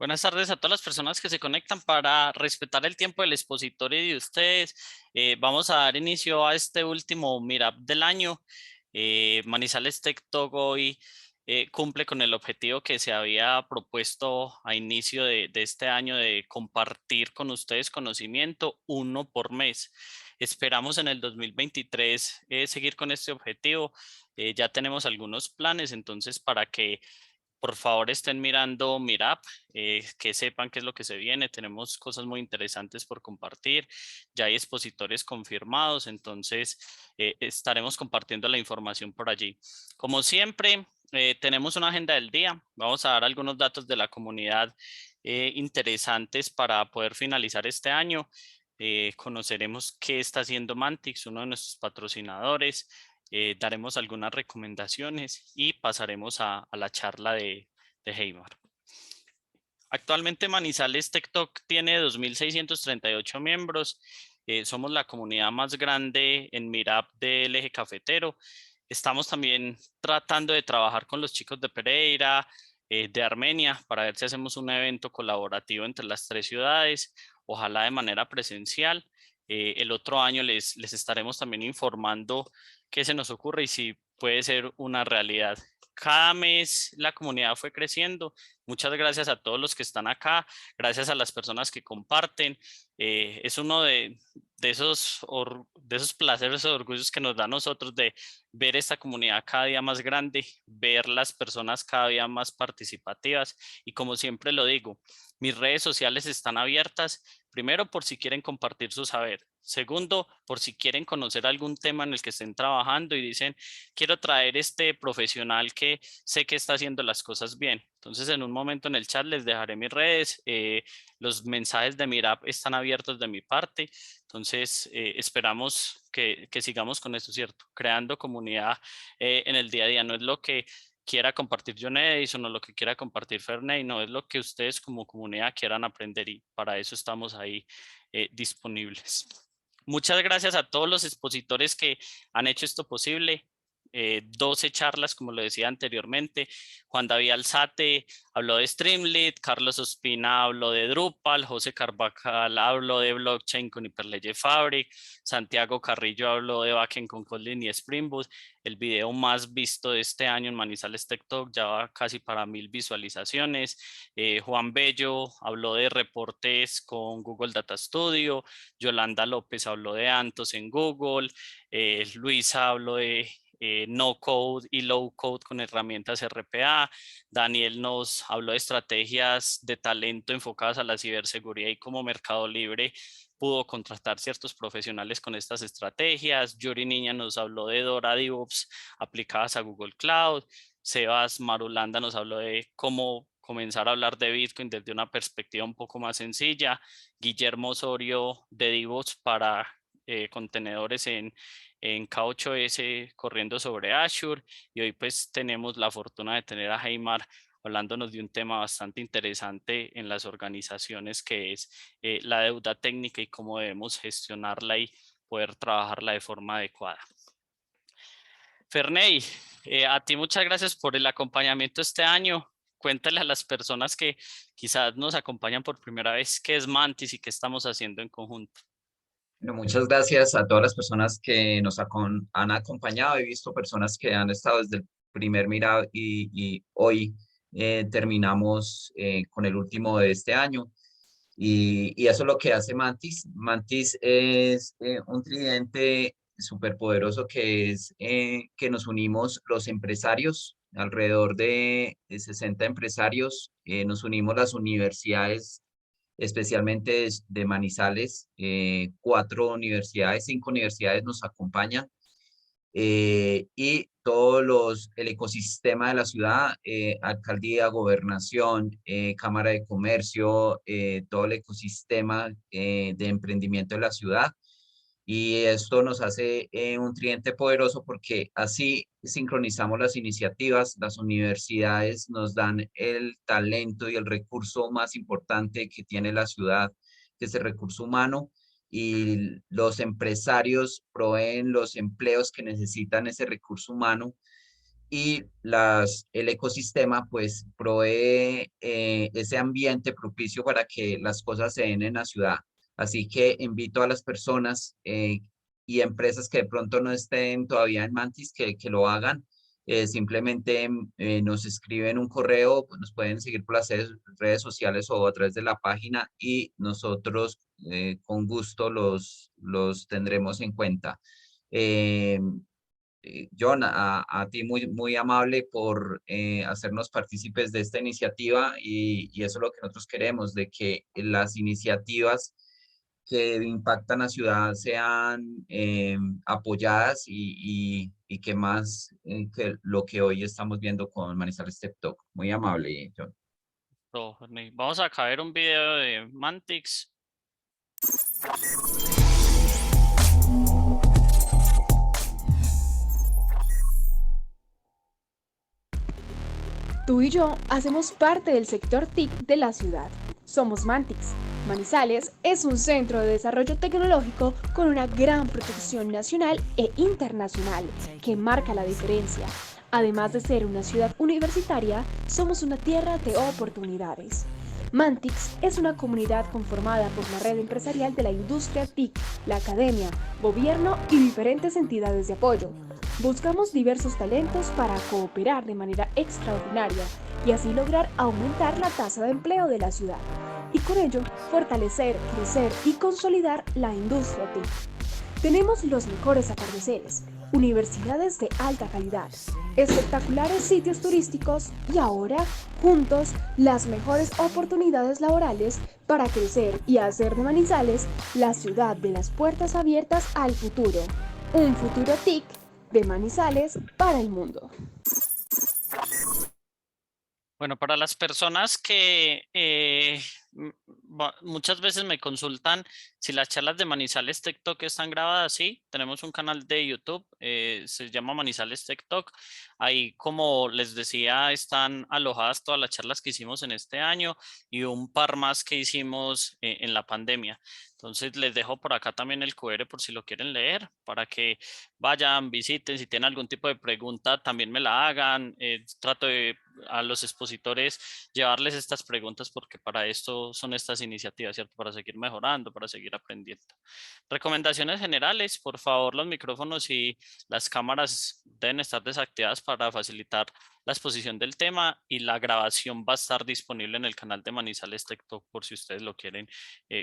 Buenas tardes a todas las personas que se conectan para respetar el tiempo del expositor y de ustedes. Vamos a dar inicio a este último Meetup del año. Manizales Tech Talk hoy cumple con el objetivo que se había propuesto a inicio de este año de compartir con ustedes conocimiento uno por mes. Esperamos en el 2023 seguir con este objetivo. Ya tenemos algunos planes, entonces para que por favor estén mirando Meetup, que sepan qué es lo que se viene. Tenemos cosas muy interesantes por compartir. Ya hay expositores confirmados, entonces estaremos compartiendo la información por allí. Como siempre, tenemos una agenda del día. Vamos a dar algunos datos de la comunidad interesantes para poder finalizar este año. Conoceremos qué está haciendo Mantix, uno de nuestros patrocinadores. Daremos algunas recomendaciones y pasaremos a la charla de Heymar. Actualmente Manizales TikTok tiene 2.638 miembros. Somos la comunidad más grande en Meetup del eje cafetero. Estamos también tratando de trabajar con los chicos de Pereira, de Armenia, para ver si hacemos un evento colaborativo entre las tres ciudades, ojalá de manera presencial. El otro año les estaremos también informando qué se nos ocurre y si puede ser una realidad. Cada mes la comunidad fue creciendo. Muchas gracias a todos los que están acá, gracias a las personas que comparten. Es uno de esos placeres o orgullos que nos da a nosotros de ver esta comunidad cada día más grande, ver las personas cada día más participativas y como siempre lo digo, mis redes sociales están abiertas, primero por si quieren compartir su saber, segundo por si quieren conocer algún tema en el que estén trabajando y dicen, quiero traer este profesional que sé que está haciendo las cosas bien. Entonces en un momento en el chat les dejaré mis redes, los mensajes de Meetup están abiertos de mi parte, entonces esperamos que sigamos con esto, ¿cierto? Creando comunidad en el día a día, no es lo que quiera compartir John Edison o lo que quiera compartir Ferney, no es lo que ustedes como comunidad quieran aprender y para eso estamos ahí disponibles. Muchas gracias a todos los expositores que han hecho esto posible. 12 charlas, como lo decía anteriormente. Juan David Alzate habló de Streamlit, Carlos Ospina habló de Drupal, José Carvajal habló de blockchain con Hyperledger Fabric, Santiago Carrillo habló de backend con Kotlin y Spring Boot. El video más visto de este año en Manizales Tech Talk ya va casi para 1000 visualizaciones. Juan Bello habló de reportes con Google Data Studio. Yolanda López habló de Antos en Google. Luisa habló de no code y low code con herramientas RPA. Daniel nos habló de estrategias de talento enfocadas a la ciberseguridad y cómo Mercado Libre pudo contratar ciertos profesionales con estas estrategias. Yuri Niña nos habló de Dora DevOps aplicadas a Google Cloud. Sebas Marulanda nos habló de cómo comenzar a hablar de Bitcoin desde una perspectiva un poco más sencilla. Guillermo Osorio de DevOps para contenedores en K8S corriendo sobre Azure y hoy pues tenemos la fortuna de tener a Heymar hablándonos de un tema bastante interesante en las organizaciones que es la deuda técnica y cómo debemos gestionarla y poder trabajarla de forma adecuada. Ferney, a ti muchas gracias por el acompañamiento este año. Cuéntale a las personas que quizás nos acompañan por primera vez qué es Mantis y qué estamos haciendo en conjunto. Bueno, muchas gracias a todas las personas que nos han acompañado. He visto personas que han estado desde el primer mirado y hoy terminamos con el último de este año. Y eso es lo que hace Mantis. Mantis es un tridente súper poderoso que es que nos unimos los empresarios, alrededor de 60 empresarios, nos unimos las universidades especialmente de Manizales, 4 universidades, 5 universidades nos acompañan y el ecosistema de la ciudad, alcaldía, gobernación, cámara de comercio, todo el ecosistema de emprendimiento de la ciudad. Y esto nos hace un tridente poderoso porque así sincronizamos las iniciativas, las universidades nos dan el talento y el recurso más importante que tiene la ciudad, que es el recurso humano, y los empresarios proveen los empleos que necesitan ese recurso humano y el ecosistema pues provee ese ambiente propicio para que las cosas se den en la ciudad. Así que invito a las personas y empresas que de pronto no estén todavía en Mantis que lo hagan. Simplemente nos escriben un correo, pues, nos pueden seguir por las redes sociales o a través de la página y nosotros con gusto los tendremos en cuenta. Eh, John, a ti muy, muy amable por hacernos partícipes de esta iniciativa y eso es lo que nosotros queremos, de que las iniciativas que impactan la ciudad sean apoyadas y que más que lo que hoy estamos viendo con Manizales Tech Talk. Muy amable, John. Jorge. Vamos a ver un video de Mantix. Tú y yo hacemos parte del sector TIC de la ciudad. Somos Mantix. Manizales es un centro de desarrollo tecnológico con una gran proyección nacional e internacional que marca la diferencia. Además de ser una ciudad universitaria, somos una tierra de oportunidades. Mantix es una comunidad conformada por la red empresarial de la industria TIC, la academia, gobierno y diferentes entidades de apoyo. Buscamos diversos talentos para cooperar de manera extraordinaria y así lograr aumentar la tasa de empleo de la ciudad y con ello fortalecer, crecer y consolidar la industria TIC. Tenemos los mejores atardeceres, universidades de alta calidad, espectaculares sitios turísticos y ahora, juntos, las mejores oportunidades laborales para crecer y hacer de Manizales la ciudad de las puertas abiertas al futuro. Un futuro TIC de Manizales para el mundo. Bueno, para las personas que muchas veces me consultan si las charlas de Manizales Tech Talk están grabadas, sí, tenemos un canal de YouTube, se llama Manizales Tech Talk. Ahí, como les decía, están alojadas todas las charlas que hicimos en este año y un par más que hicimos en la pandemia. Entonces les dejo por acá también el QR por si lo quieren leer, para que vayan, visiten, si tienen algún tipo de pregunta también me la hagan. Trato de a los expositores llevarles estas preguntas porque para esto son estas iniciativas, ¿cierto? Para seguir mejorando, para seguir aprendiendo. Recomendaciones generales, por favor, los micrófonos y las cámaras deben estar desactivadas para facilitar la exposición del tema y la grabación va a estar disponible en el canal de Manizales Tech Talk por si ustedes lo quieren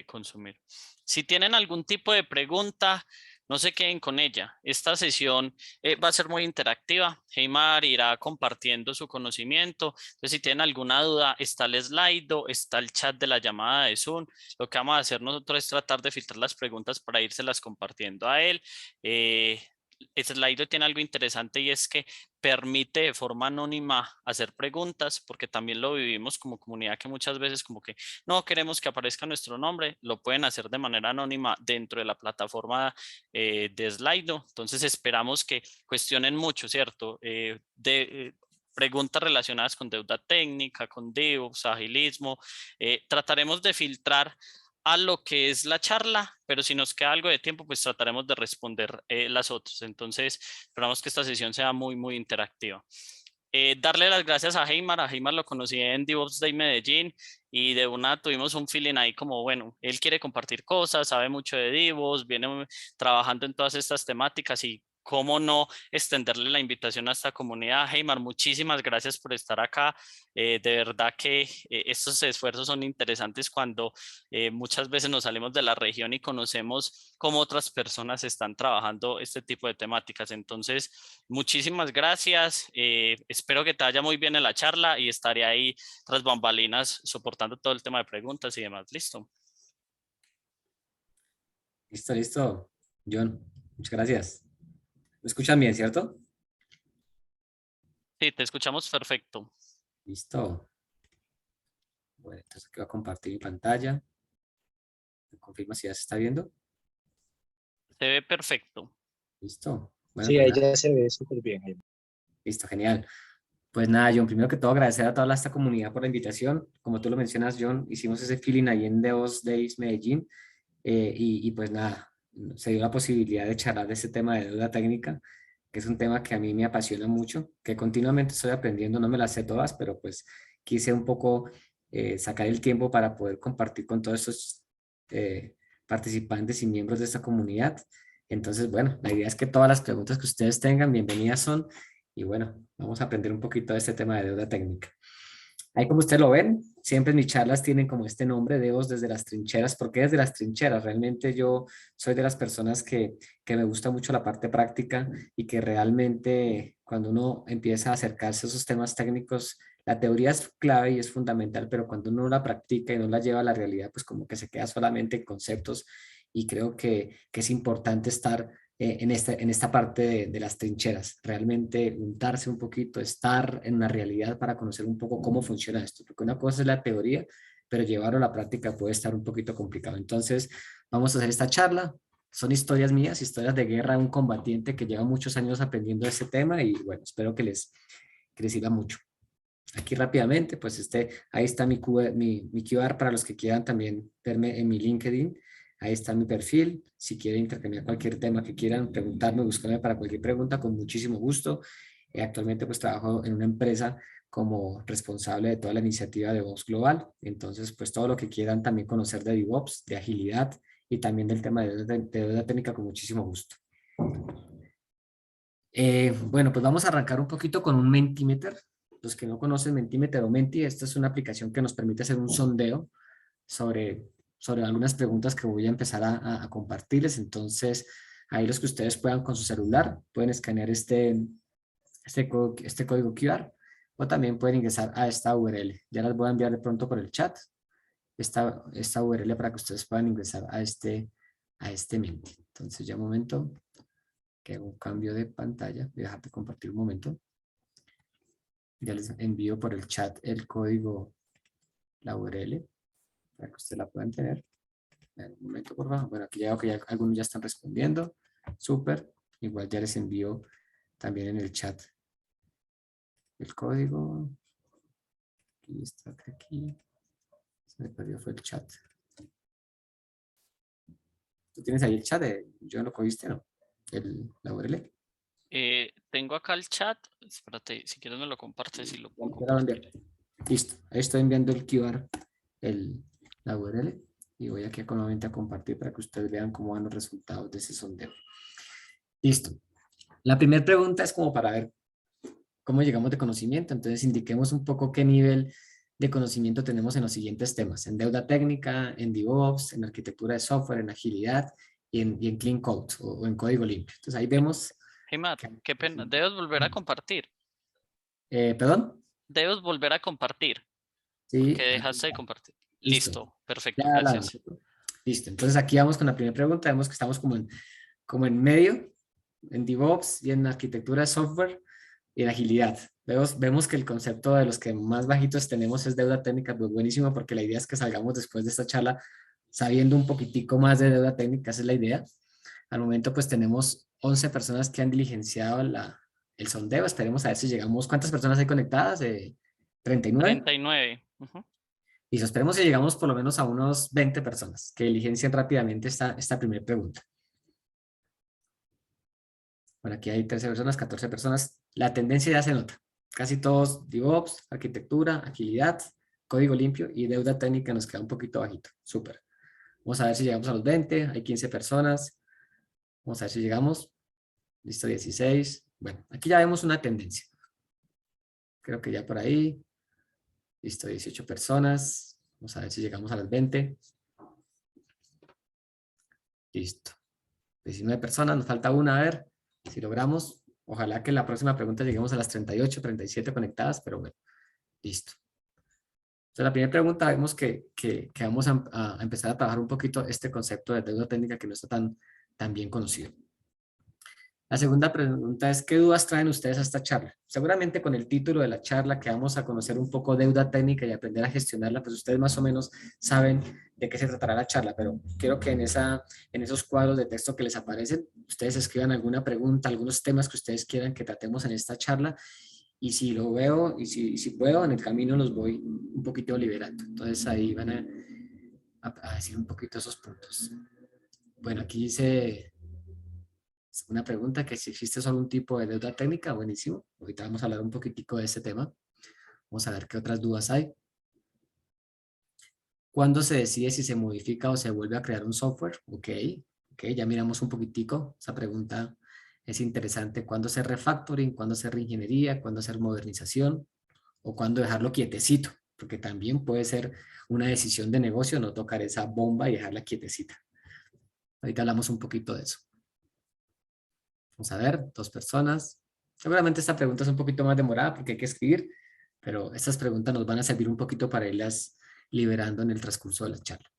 consumir. Si tienen algún tipo de pregunta, no se queden con ella. Esta sesión va a ser muy interactiva. Heimar irá compartiendo su conocimiento. Entonces, si tienen alguna duda, está el Slido, está el chat de la llamada de Zoom. Lo que vamos a hacer nosotros es tratar de filtrar las preguntas para írselas compartiendo a él. Slido tiene algo interesante y es que permite de forma anónima hacer preguntas, porque también lo vivimos como comunidad que muchas veces como que no queremos que aparezca nuestro nombre, lo pueden hacer de manera anónima dentro de la plataforma de Slido. Entonces esperamos que cuestionen mucho, ¿cierto? Preguntas relacionadas con deuda técnica, con DevOps, agilismo. Trataremos de filtrar a lo que es la charla, pero si nos queda algo de tiempo, pues trataremos de responder las otras. Entonces, esperamos que esta sesión sea muy, muy interactiva. Darle las gracias a Heimar lo conocí en DevOps Day Medellín y de una tuvimos un feeling ahí como, bueno, él quiere compartir cosas, sabe mucho de DevOps, viene trabajando en todas estas temáticas y cómo no extenderle la invitación a esta comunidad. Heimar, muchísimas gracias por estar acá. De verdad que estos esfuerzos son interesantes cuando muchas veces nos salimos de la región y conocemos cómo otras personas están trabajando este tipo de temáticas. Entonces, muchísimas gracias. Espero que te vaya muy bien en la charla y estaré ahí tras bambalinas soportando todo el tema de preguntas y demás. Listo. Listo, listo. John, muchas gracias. ¿Me escuchan bien, cierto? Sí, te escuchamos perfecto. Listo. Bueno, entonces aquí voy a compartir mi pantalla. ¿Me confirma si ya se está viendo? Se ve perfecto. Listo. Bueno, Sí, pues ahí nada. ya se ve súper bien. Listo, genial. Pues nada, John, primero que todo agradecer a toda esta comunidad por la invitación. Como tú lo mencionas, John, hicimos ese feeling ahí en DevOps Days Medellín y pues nada, se dio la posibilidad de charlar de este tema de deuda técnica que es un tema que a mí me apasiona mucho, que continuamente estoy aprendiendo, no me las sé todas, pero pues quise un poco sacar el tiempo para poder compartir con todos estos participantes y miembros de esta comunidad. Entonces, bueno, la idea es que todas las preguntas que ustedes tengan, bienvenidas son, y bueno, vamos a aprender un poquito de este tema de deuda técnica. Ahí como ustedes lo ven, siempre mis charlas tienen como este nombre, Devos desde las trincheras. ¿Por qué desde las trincheras? Realmente yo soy de las personas que me gusta mucho la parte práctica y que realmente cuando uno empieza a acercarse a esos temas técnicos, la teoría es clave y es fundamental, pero cuando uno la practica y no la lleva a la realidad, pues como que se queda solamente en conceptos y creo que es importante estar en esta parte de las trincheras, realmente untarse un poquito, estar en la realidad para conocer un poco cómo funciona esto, porque una cosa es la teoría, pero llevarlo a la práctica puede estar un poquito complicado. Entonces, vamos a hacer esta charla. Son historias mías, historias de guerra de un combatiente que lleva muchos años aprendiendo este tema y bueno, espero que les sirva mucho. Aquí rápidamente, pues ahí está mi QR para los que quieran también verme en mi LinkedIn. Ahí está mi perfil. Si quieren intercambiar cualquier tema que quieran, preguntarme, buscarme para cualquier pregunta, con muchísimo gusto. Actualmente pues trabajo en una empresa como responsable de toda la iniciativa de DevOps Global. Entonces, pues todo lo que quieran también conocer de DevOps, de agilidad y también del tema de deuda técnica, con muchísimo gusto. Bueno, pues vamos a arrancar un poquito con un Mentimeter. Los que no conocen Mentimeter o Menti, esta es una aplicación que nos permite hacer un sondeo sobre algunas preguntas que voy a empezar a compartirles. Entonces, ahí los que ustedes puedan con su celular, pueden escanear este código QR o también pueden ingresar a esta URL. Ya las voy a enviar de pronto por el chat, esta URL para que ustedes puedan ingresar a este Menti. Entonces, ya un momento, que hago un cambio de pantalla. Voy a dejar de compartir un momento. Ya les envío por el chat el código, la URL, para que ustedes la puedan tener. Un momento, por favor. Bueno, aquí ya veo que algunos ya están respondiendo. Súper. Igual ya les envío también en el chat el código. Aquí está, aquí. Se me perdió, fue el chat. ¿Tú tienes ahí el chat? ¿Yo lo cogiste, no? La URL. Tengo acá el chat. Espérate, si quieres me lo compartes y lo puedo Ya lo envié. compartir. Listo. Ahí estoy enviando el QR, la URL. Y voy aquí nuevamente a compartir para que ustedes vean cómo van los resultados de ese sondeo. Listo. La primera pregunta es como para ver cómo llegamos de conocimiento. Entonces, indiquemos un poco qué nivel de conocimiento tenemos en los siguientes temas. En deuda técnica, en DevOps, en arquitectura de software, en agilidad y en Clean Code o en código limpio. Entonces, ahí vemos... Hey, Matt, qué pena. Debes volver a compartir. ¿Perdón? Debes volver a compartir. Sí. Que dejaste de compartir. Listo. Listo. Perfecto. Ya Gracias. Listo. Entonces, aquí vamos con la primera pregunta. Vemos que estamos como en medio, en DevOps y en arquitectura de software y en agilidad. Vemos que el concepto de los que más bajitos tenemos es deuda técnica, pues buenísimo, porque la idea es que salgamos después de esta charla sabiendo un poquitico más de deuda técnica, esa es la idea. Al momento pues tenemos 11 personas que han diligenciado el sondeo, esperemos a ver si llegamos. ¿Cuántas personas hay conectadas? 39. 39. Y esperemos si llegamos por lo menos a unos 20 personas que diligencien rápidamente esta primera pregunta. Bueno, aquí hay 13 personas, 14 personas. La tendencia ya se nota. Casi todos DevOps, arquitectura, agilidad, código limpio y deuda técnica nos queda un poquito bajito. Súper. Vamos a ver si llegamos a los 20. Hay 15 personas. Vamos a ver si llegamos. Listo, 16. Bueno, aquí ya vemos una tendencia. Creo que ya por ahí. Listo, 18 personas. Vamos a ver si llegamos a las 20. Listo. 19 personas, nos falta una, a ver si logramos. Ojalá que en la próxima pregunta lleguemos a las 38, 37 conectadas, pero bueno, listo. Entonces, la primera pregunta, vemos que vamos a empezar a trabajar un poquito este concepto de deuda técnica que no está tan bien conocido. La segunda pregunta es, ¿qué dudas traen ustedes a esta charla? Seguramente con el título de la charla, que vamos a conocer un poco deuda técnica y aprender a gestionarla, pues ustedes más o menos saben de qué se tratará la charla, pero quiero que en esos cuadros de texto que les aparecen, ustedes escriban alguna pregunta, algunos temas que ustedes quieran que tratemos en esta charla, y si lo veo, y si puedo, en el camino los voy un poquito liberando. Entonces ahí van a decir un poquito esos puntos. Bueno, aquí dice... Una pregunta que si existe solo un tipo de deuda técnica, buenísimo. Ahorita vamos a hablar un poquitico de ese tema. Vamos a ver qué otras dudas hay. ¿Cuándo se decide si se modifica o se vuelve a crear un software? Ok, ya miramos un poquitico. Esa pregunta es interesante. ¿Cuándo hacer refactoring? ¿Cuándo hacer reingeniería? ¿Cuándo hacer modernización? ¿O cuándo dejarlo quietecito? Porque también puede ser una decisión de negocio no tocar esa bomba y dejarla quietecita. Ahorita hablamos un poquito de eso. Vamos a ver, 2 personas. Seguramente esta pregunta es un poquito más demorada porque hay que escribir, pero estas preguntas nos van a servir un poquito para irlas liberando en el transcurso de la charla.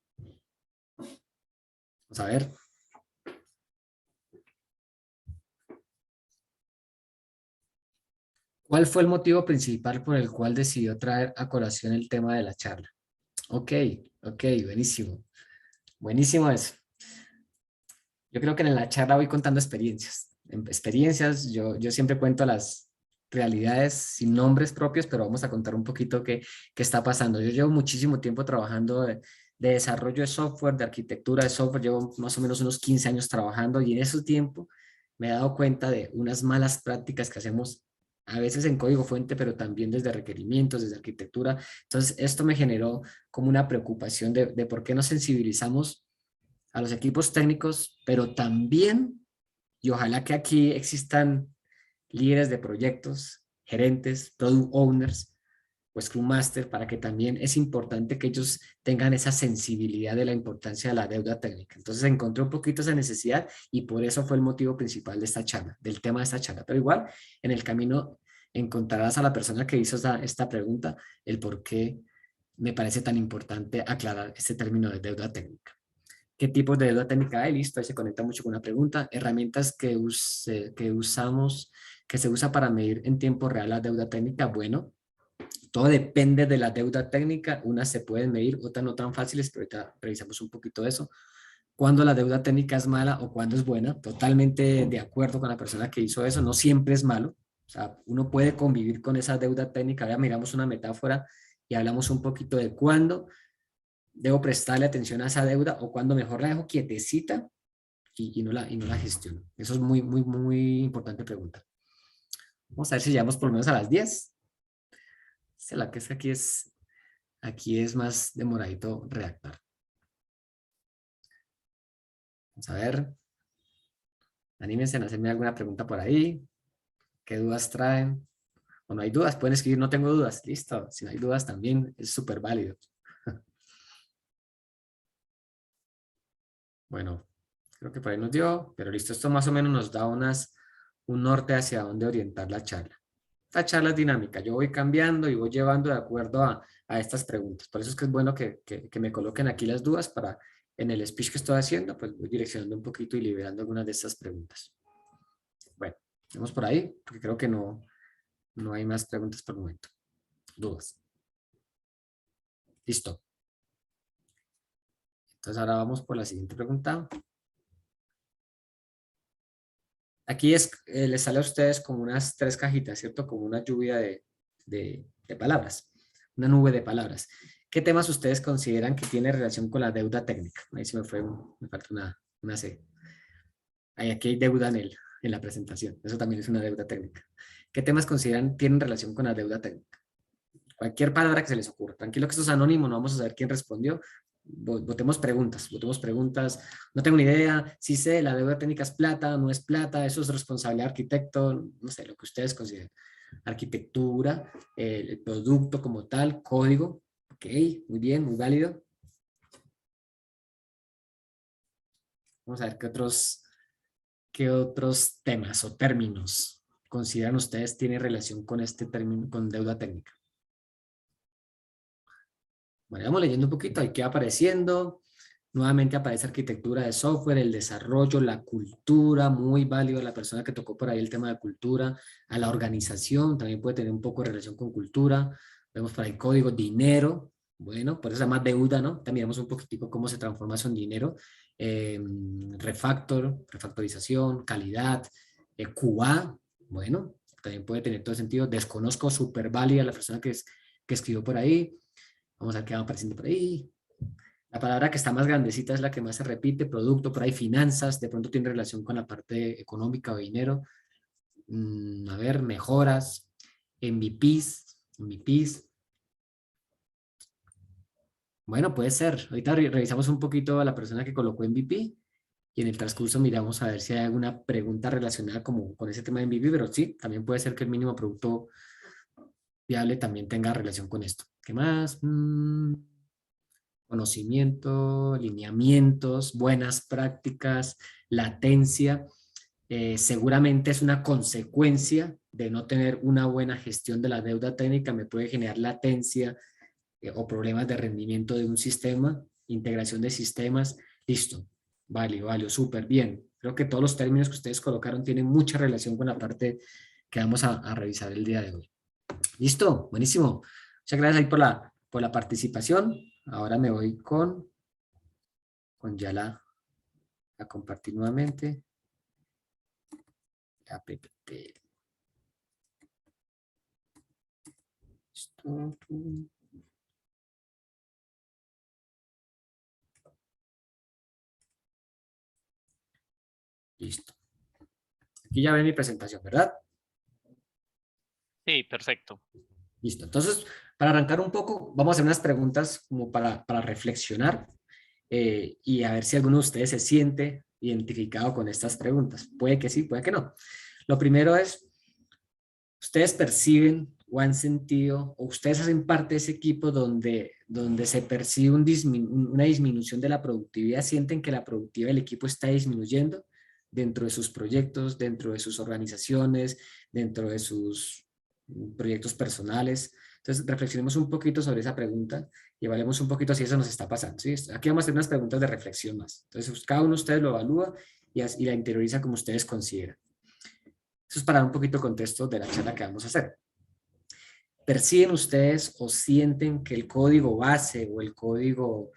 Vamos a ver. ¿Cuál fue el motivo principal por el cual decidió traer a colación el tema de la charla? Ok, buenísimo. Buenísimo eso. Yo creo que en la charla voy contando experiencias. Yo siempre cuento las realidades sin nombres propios, pero vamos a contar un poquito qué está pasando. Yo llevo muchísimo tiempo trabajando de desarrollo de software, de arquitectura de software, llevo más o menos unos 15 años trabajando y en ese tiempo me he dado cuenta de unas malas prácticas que hacemos a veces en código fuente, pero también desde requerimientos, desde arquitectura. Entonces, esto me generó como una preocupación de por qué nos sensibilizamos a los equipos técnicos, pero también, y ojalá que aquí existan líderes de proyectos, gerentes, product owners, o Scrum Master, para que también es importante que ellos tengan esa sensibilidad de la importancia de la deuda técnica. Entonces encontré un poquito esa necesidad y por eso fue el motivo principal de esta charla, del tema de esta charla. Pero igual, en el camino encontrarás a la persona que hizo esta pregunta, el por qué me parece tan importante aclarar este término de deuda técnica. ¿Qué tipos de deuda técnica hay? Listo, ahí se conecta mucho con una pregunta. Herramientas que usamos, que se usa para medir en tiempo real la deuda técnica. Bueno, todo depende de la deuda técnica. Unas se pueden medir, otras no tan fáciles, pero ahorita revisamos un poquito de eso. Cuando la deuda técnica es mala o cuando es buena. Totalmente de acuerdo con la persona que hizo eso. No siempre es malo. O sea, uno puede convivir con esa deuda técnica. Ahora miramos una metáfora y hablamos un poquito de cuándo debo prestarle atención a esa deuda o cuando mejor la dejo quietecita y no la gestiono. Eso es muy importante pregunta. Vamos a ver si llegamos por lo menos a las 10. La que es aquí es más demoradito redactar. Vamos a ver. Anímense a hacerme alguna pregunta por ahí. ¿Qué dudas traen? O no hay dudas, pueden escribir no tengo dudas. Listo. Si no hay dudas también es súper válido. Bueno, creo que por ahí nos dio, pero listo. Esto más o menos nos da un norte hacia dónde orientar la charla. Esta charla es dinámica, yo voy cambiando y voy llevando de acuerdo a estas preguntas. Por eso es que es bueno que me coloquen aquí las dudas para en el speech que estoy haciendo, pues voy direccionando un poquito y liberando algunas de estas preguntas. Bueno, vamos por ahí, porque creo que no hay más preguntas por el momento. Dudas. Listo. Entonces ahora vamos por la siguiente pregunta. Aquí les sale a ustedes como unas 3 cajitas, ¿cierto? Como una lluvia de palabras, una nube de palabras. ¿Qué temas ustedes consideran que tiene relación con la deuda técnica? Ahí se me falta una C. Aquí hay deuda en la presentación, eso también es una deuda técnica. ¿Qué temas consideran tienen relación con la deuda técnica? Cualquier palabra que se les ocurra. Tranquilo que esto es anónimo, no vamos a saber quién respondió. Votemos preguntas. No tengo ni idea, si sé, la deuda técnica es plata, no es plata, eso es responsabilidad del arquitecto, no sé, lo que ustedes consideren. Arquitectura, el producto como tal, código, ok, muy bien, muy válido. Vamos a ver qué otros temas o términos consideran ustedes tienen relación con este término, con deuda técnica. Bueno, vamos leyendo un poquito, ahí queda apareciendo. Nuevamente aparece arquitectura de software, el desarrollo, la cultura, muy válido la persona que tocó por ahí el tema de cultura, a la organización, también puede tener un poco de relación con cultura. Vemos por ahí código, dinero, bueno, por eso se llama deuda, ¿no? También vemos un poquitico cómo se transforma eso en dinero. Refactorización, calidad, QA, bueno, también puede tener todo sentido. Desconozco, súper válida la persona que escribió por ahí. Vamos a ver qué va apareciendo por ahí. La palabra que está más grandecita es la que más se repite, producto, por ahí finanzas, de pronto tiene relación con la parte económica o dinero. A ver, mejoras, MVPs. Bueno, puede ser. Ahorita revisamos un poquito a la persona que colocó MVP y en el transcurso miramos a ver si hay alguna pregunta relacionada como con ese tema de MVP, pero sí, también puede ser que el mínimo producto viable también tenga relación con esto. ¿Qué más? Conocimiento, lineamientos, buenas prácticas, latencia. Seguramente es una consecuencia de no tener una buena gestión de la deuda técnica, me puede generar latencia o problemas de rendimiento de un sistema, integración de sistemas. Listo, vale, súper bien. Creo que todos los términos que ustedes colocaron tienen mucha relación con la parte que vamos a revisar el día de hoy. Listo, buenísimo. Muchas gracias ahí por la participación. Ahora me voy con ya a compartir nuevamente la PPT. Listo. Listo. Aquí ya ven mi presentación, ¿verdad? Sí, perfecto. Listo. Entonces, para arrancar un poco, vamos a hacer unas preguntas como para reflexionar y a ver si alguno de ustedes se siente identificado con estas preguntas. Puede que sí, puede que no. Lo primero es, ¿ustedes perciben o han sentido, o ustedes hacen parte de ese equipo donde se percibe una disminución de la productividad? ¿Sienten que la productividad del equipo está disminuyendo dentro de sus proyectos, dentro de sus organizaciones, dentro de sus proyectos personales? Entonces, reflexionemos un poquito sobre esa pregunta y evaluemos un poquito si eso nos está pasando, ¿sí? Aquí vamos a hacer unas preguntas de reflexión más. Entonces, cada uno de ustedes lo evalúa y la interioriza como ustedes consideran. Eso es para dar un poquito de contexto de la charla que vamos a hacer. ¿Perciben ustedes o sienten que el código base o el código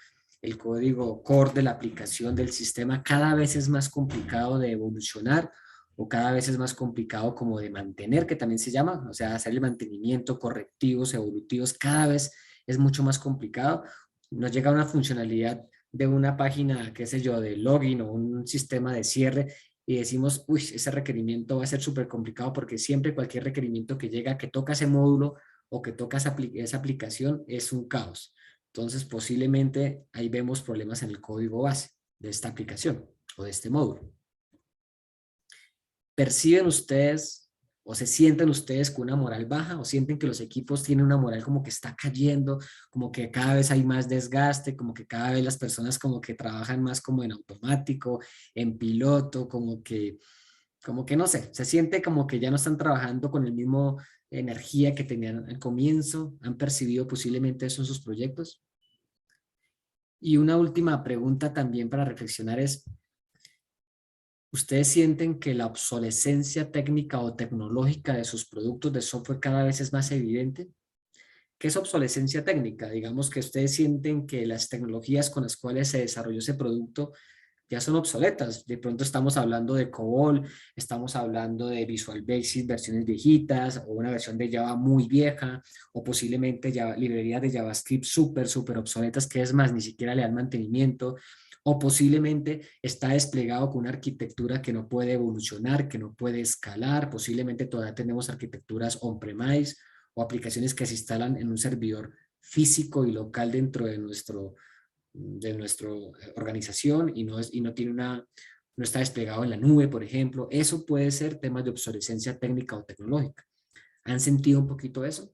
core de la aplicación del sistema cada vez es más complicado de evolucionar o cada vez es más complicado como de mantener, que también se llama, o sea, hacer el mantenimiento, correctivos, evolutivos, cada vez es mucho más complicado? Nos llega una funcionalidad de una página, qué sé yo, de login o un sistema de cierre y decimos, uy, ese requerimiento va a ser súper complicado porque siempre cualquier requerimiento que llega, que toca ese módulo o que toca esa aplicación es un caos. Entonces, posiblemente ahí vemos problemas en el código base de esta aplicación o de este módulo. ¿Perciben ustedes o se sienten ustedes con una moral baja o sienten que los equipos tienen una moral como que está cayendo, como que cada vez hay más desgaste, como que cada vez las personas como que trabajan más como en automático, en piloto, como que no sé, se siente como que ya no están trabajando con el mismo energía que tenían al comienzo? ¿Han percibido posiblemente eso en sus proyectos? Y una última pregunta también para reflexionar es, ¿ustedes sienten que la obsolescencia técnica o tecnológica de sus productos de software cada vez es más evidente? ¿Qué es obsolescencia técnica? Digamos que ustedes sienten que las tecnologías con las cuales se desarrolló ese producto ya son obsoletas. De pronto estamos hablando de COBOL, estamos hablando de Visual Basic versiones viejitas o una versión de Java muy vieja o posiblemente librerías de JavaScript súper obsoletas que es más, ni siquiera le dan mantenimiento o posiblemente está desplegado con una arquitectura que no puede evolucionar, que no puede escalar, posiblemente todavía tenemos arquitecturas on-premise o aplicaciones que se instalan en un servidor físico y local dentro de nuestra organización y no tiene no está desplegado en la nube, por ejemplo. Eso puede ser temas de obsolescencia técnica o tecnológica. ¿Han sentido un poquito eso?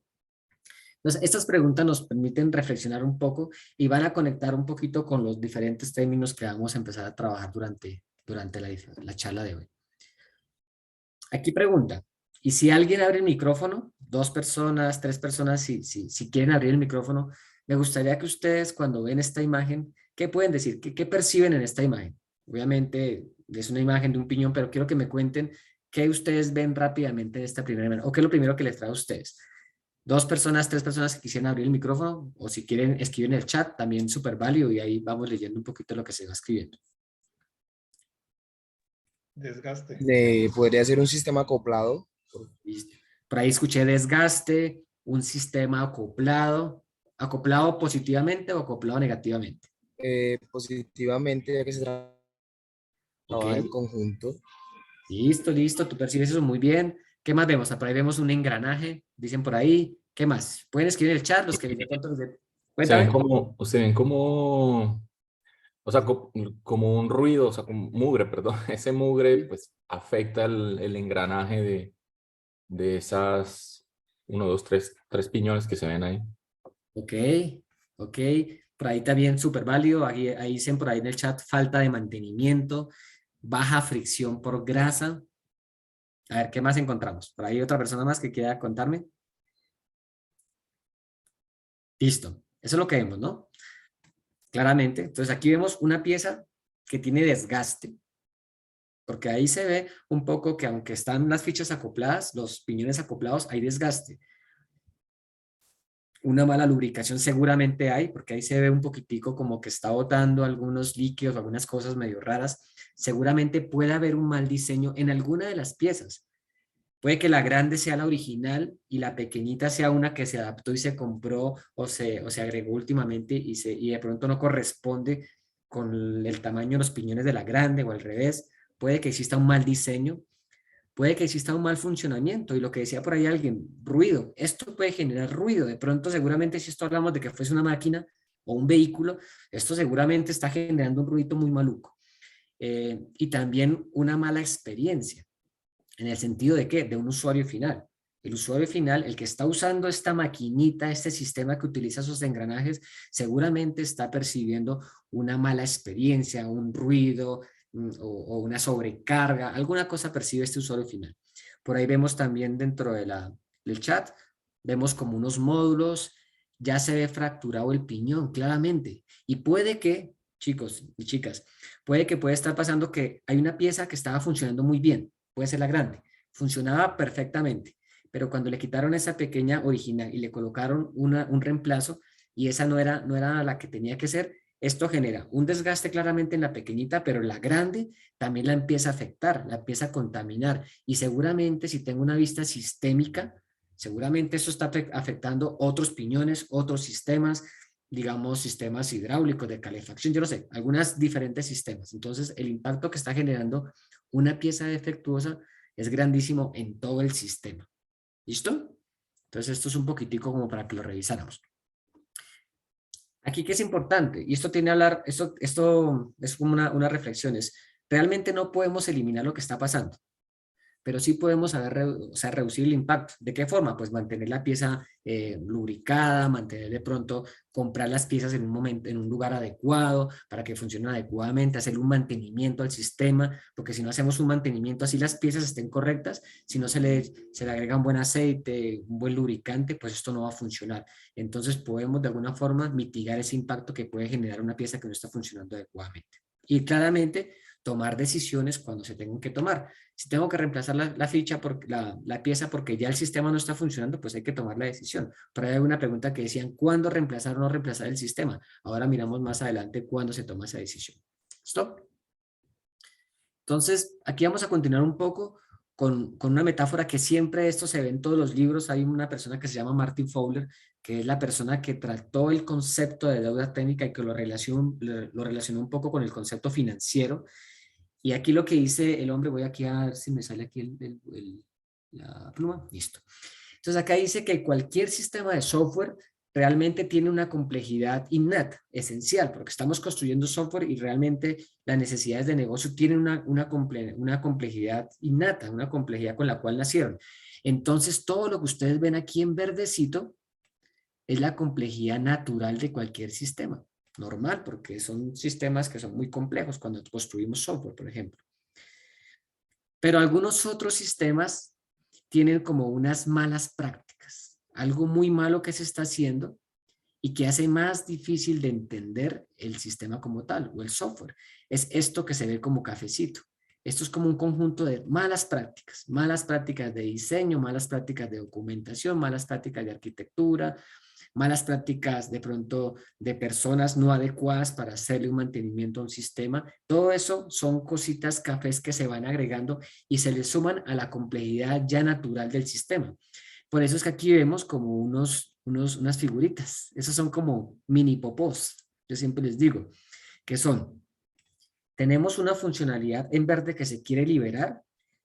Entonces, estas preguntas nos permiten reflexionar un poco y van a conectar un poquito con los diferentes términos que vamos a empezar a trabajar durante la charla de hoy. Aquí pregunta, ¿y si alguien abre el micrófono? 2 personas, 3 personas, si quieren abrir el micrófono, me gustaría que ustedes cuando ven esta imagen, ¿qué pueden decir? ¿Qué perciben en esta imagen? Obviamente es una imagen de un piñón, pero quiero que me cuenten qué ustedes ven rápidamente en esta primera imagen, o qué es lo primero que les trae a ustedes. 2 personas, 3 personas que quisieran abrir el micrófono, o si quieren escribir en el chat, también súper válido, y ahí vamos leyendo un poquito lo que se va escribiendo. Desgaste. Podría ser un sistema acoplado. Por ahí escuché desgaste, un sistema acoplado positivamente o acoplado negativamente. positivamente, ya que se Ok, trabaja en conjunto. listo, listo, tú percibes eso muy bien. ¿Qué más vemos? Ah, por ahí vemos un engranaje, dicen por ahí. ¿Qué más? Pueden escribir en el chat los que de pronto Cuéntame. Se ven como, o sea, como un ruido, o sea, como mugre, perdón. Ese mugre, pues, afecta el engranaje de esas, uno, dos, tres piñones que se ven ahí. Ok, ok. Por ahí también súper válido. Ahí dicen por ahí en el chat falta de mantenimiento, baja fricción por grasa. A ver, ¿qué más encontramos? Por ahí otra persona más que quiera contarme. Listo. Eso es lo que vemos, ¿no? Claramente. Entonces aquí vemos una pieza que tiene desgaste, porque ahí se ve un poco que aunque están las fichas acopladas, los piñones acoplados, hay desgaste. Una mala lubricación seguramente hay, porque ahí se ve un poquitico como que está botando algunos líquidos, algunas cosas medio raras. Seguramente puede haber un mal diseño en alguna de las piezas. Puede que la grande sea la original y la pequeñita sea una que se adaptó y se compró o se agregó últimamente y de pronto no corresponde con el tamaño de los piñones de la grande o al revés. Puede que exista un mal diseño, puede que exista un mal funcionamiento y lo que decía por ahí alguien, ruido. Esto puede generar ruido. De pronto seguramente si esto hablamos de que fuese una máquina o un vehículo, esto seguramente está generando un ruido muy maluco. Y también una mala experiencia. ¿En el sentido de qué? De un usuario final. El usuario final, el que está usando esta maquinita, este sistema que utiliza esos engranajes, seguramente está percibiendo una mala experiencia, un ruido o una sobrecarga, alguna cosa percibe este usuario final. Por ahí vemos también dentro del chat, vemos como unos módulos, ya se ve fracturado el piñón claramente. Y puede que, chicos y chicas, puede estar pasando que hay una pieza que estaba funcionando muy bien, puede ser la grande, funcionaba perfectamente, pero cuando le quitaron esa pequeña original y le colocaron un reemplazo y esa no era la que tenía que ser, esto genera un desgaste claramente en la pequeñita, pero la grande también la empieza a afectar, la empieza a contaminar y seguramente si tengo una vista sistémica, seguramente eso está afectando otros piñones, otros sistemas, digamos, sistemas hidráulicos de calefacción, yo no sé, algunos diferentes sistemas. Entonces, el impacto que está generando una pieza defectuosa es grandísimo en todo el sistema. ¿Listo? Entonces, esto es un poquitico como para que lo revisáramos. Aquí, ¿qué es importante? Y esto tiene a hablar, esto es como una reflexión, es, realmente no podemos eliminar lo que está pasando, pero sí podemos reducir el impacto. ¿De qué forma? Pues mantener la pieza lubricada, mantener de pronto, comprar las piezas en un momento, en un lugar adecuado para que funcionen adecuadamente, hacer un mantenimiento al sistema, porque si no hacemos un mantenimiento así las piezas estén correctas, si no se le agrega un buen aceite, un buen lubricante, pues esto no va a funcionar. Entonces podemos de alguna forma mitigar ese impacto que puede generar una pieza que no está funcionando adecuadamente. Y claramente tomar decisiones cuando se tengan que tomar. Si tengo que reemplazar la ficha, la pieza porque ya el sistema no está funcionando, pues hay que tomar la decisión. Por ahí hay una pregunta que decían, ¿cuándo reemplazar o no reemplazar el sistema? Ahora miramos más adelante cuándo se toma esa decisión. ¿Listo? Entonces, aquí vamos a continuar un poco con una metáfora que siempre esto se ve en todos los libros. Hay una persona que se llama Martin Fowler, que es la persona que trató el concepto de deuda técnica y que lo relacionó un poco con el concepto financiero. Y aquí lo que dice el hombre, voy aquí a ver si me sale aquí la pluma, listo. Entonces acá dice que cualquier sistema de software realmente tiene una complejidad innata, esencial, porque estamos construyendo software y realmente las necesidades de negocio tienen una complejidad innata, una complejidad con la cual nacieron. Entonces todo lo que ustedes ven aquí en verdecito es la complejidad natural de cualquier sistema. Normal, porque son sistemas que son muy complejos cuando construimos software, por ejemplo. Pero algunos otros sistemas tienen como unas malas prácticas, algo muy malo que se está haciendo y que hace más difícil de entender el sistema como tal o el software. Es esto que se ve como cafecito. Esto es como un conjunto de malas prácticas de diseño, malas prácticas de documentación, malas prácticas de arquitectura, malas prácticas de pronto de personas no adecuadas para hacerle un mantenimiento a un sistema. Todo eso son cositas cafés que se van agregando y se le suman a la complejidad ya natural del sistema. Por eso es que aquí vemos como unas figuritas. Esos son como mini popós. Yo siempre les digo. que son, tenemos una funcionalidad en verde que se quiere liberar,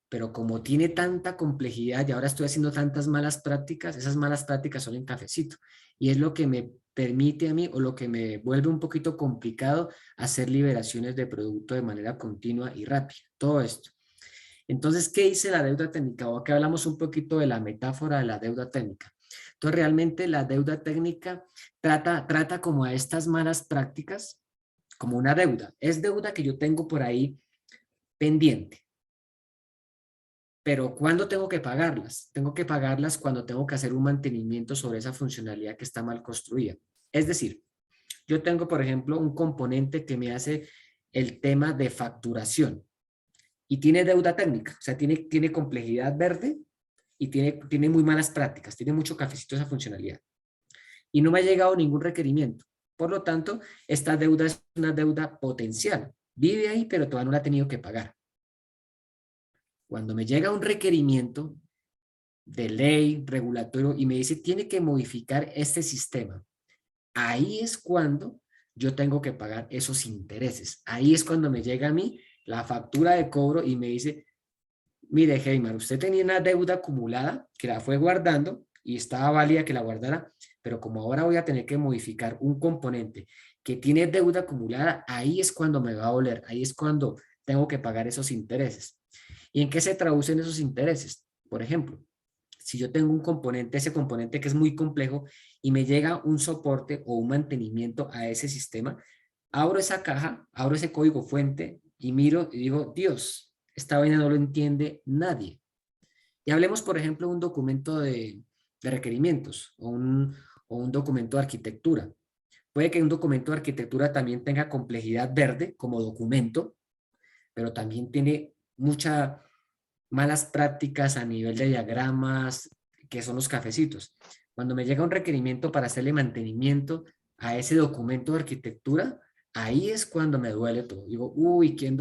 pero como tiene tanta complejidad y ahora estoy haciendo tantas malas prácticas, esas malas prácticas son en cafecito. Y es lo que me permite a mí, o lo que me vuelve un poquito complicado, hacer liberaciones de producto de manera continua y rápida. Todo esto. Entonces, ¿qué dice la deuda técnica? O aquí hablamos un poquito de la metáfora de la deuda técnica. Entonces, realmente la deuda técnica trata como a estas malas prácticas como una deuda. Es deuda que yo tengo por ahí pendiente. Pero ¿cuándo tengo que pagarlas? Tengo que pagarlas cuando tengo que hacer un mantenimiento sobre esa funcionalidad que está mal construida. Es decir, yo tengo, por ejemplo, un componente que me hace el tema de facturación y tiene deuda técnica, o sea, tiene complejidad verde y tiene muy malas prácticas, tiene mucho cafecito esa funcionalidad. Y no me ha llegado ningún requerimiento. Por lo tanto, esta deuda es una deuda potencial. Vive ahí, pero todavía no la ha tenido que pagar. Cuando me llega un requerimiento de ley, regulatorio, y me dice, tiene que modificar este sistema, ahí es cuando yo tengo que pagar esos intereses. Ahí es cuando me llega a mí la factura de cobro y me dice, mire, Heimar, usted tenía una deuda acumulada que la fue guardando y estaba válida que la guardara, pero como ahora voy a tener que modificar un componente que tiene deuda acumulada, ahí es cuando me va a doler, ahí es cuando tengo que pagar esos intereses. ¿Y en qué se traducen esos intereses? Por ejemplo, si yo tengo un componente, ese componente que es muy complejo y me llega un soporte o un mantenimiento a ese sistema, abro esa caja, abro ese código fuente y miro y digo, Dios, esta vaina no lo entiende nadie. Y hablemos, por ejemplo, de un documento de requerimientos o un documento de arquitectura. Puede que un documento de arquitectura también tenga complejidad verde como documento, pero también tiene muchas malas prácticas a nivel de diagramas, que son los cafecitos. Cuando me llega un requerimiento para hacerle mantenimiento a ese documento de arquitectura, ahí es cuando me duele todo. Digo, uy, ¿quién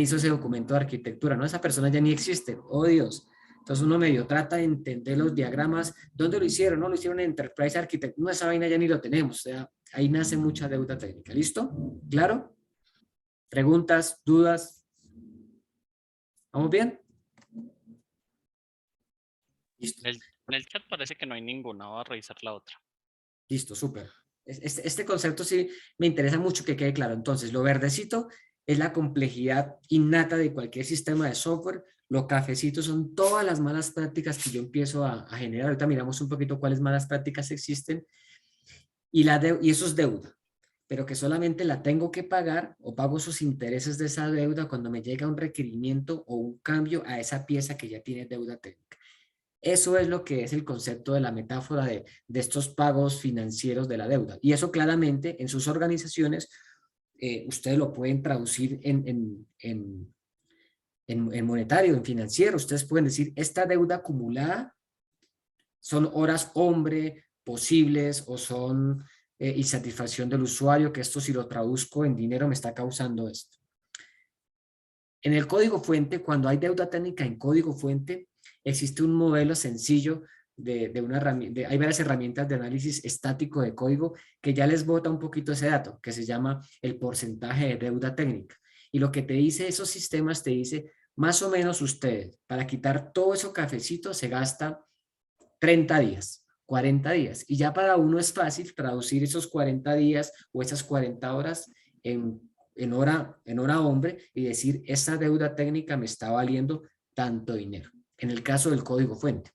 hizo ese documento de arquitectura? No, esa persona ya ni existe. Oh, Dios. Entonces uno medio trata de entender los diagramas. ¿Dónde lo hicieron? No, lo hicieron en Enterprise Architect. No, esa vaina ya ni lo tenemos. O sea, ahí nace mucha deuda técnica. ¿Listo? ¿Claro? ¿Preguntas? ¿Dudas? ¿Vamos bien? Listo. En el chat parece que no hay ninguna. Voy a revisar la otra. Listo, súper. Este concepto sí me interesa mucho que quede claro. Entonces, lo verdecito es la complejidad innata de cualquier sistema de software. Lo cafecito son todas las malas prácticas que yo empiezo a generar. Ahorita miramos un poquito cuáles malas prácticas existen. Y eso es deuda, pero que solamente la tengo que pagar o pago sus intereses de esa deuda cuando me llega un requerimiento o un cambio a esa pieza que ya tiene deuda técnica. Eso es lo que es el concepto de la metáfora de estos pagos financieros de la deuda. Y eso claramente en sus organizaciones ustedes lo pueden traducir en monetario, en financiero. Ustedes pueden decir, esta deuda acumulada son horas hombre posibles o son insatisfacción del usuario, que esto si lo traduzco en dinero me está causando esto. En el código fuente, cuando hay deuda técnica en código fuente, existe un modelo sencillo hay varias herramientas de análisis estático de código que ya les bota un poquito ese dato, que se llama el porcentaje de deuda técnica. Y lo que te dice esos sistemas, te dice, más o menos usted, para quitar todo eso cafecito, se gasta 30 días, 40 días. Y ya para uno es fácil traducir esos 40 días o esas 40 horas en hora hombre y decir, esa deuda técnica me está valiendo tanto dinero. En el caso del código fuente,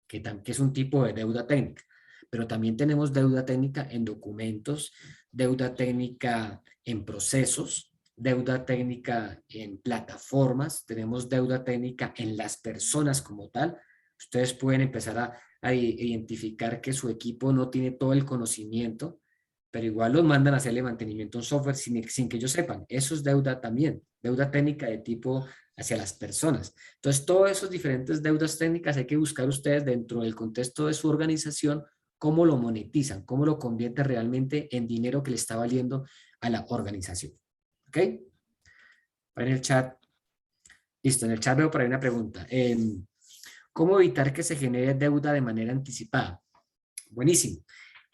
que es un tipo de deuda técnica, pero también tenemos deuda técnica en documentos, deuda técnica en procesos, deuda técnica en plataformas, tenemos deuda técnica en las personas como tal. Ustedes pueden empezar a identificar que su equipo no tiene todo el conocimiento, pero igual los mandan a hacerle mantenimiento a un software sin que ellos sepan. Eso es deuda también, deuda técnica de tipo hacia las personas. Entonces, todas esas diferentes deudas técnicas hay que buscar ustedes dentro del contexto de su organización cómo lo monetizan, cómo lo convierte realmente en dinero que le está valiendo a la organización. ¿Ok? En el chat. Listo, en el chat veo por ahí una pregunta. ¿Cómo evitar que se genere deuda de manera anticipada? Buenísimo.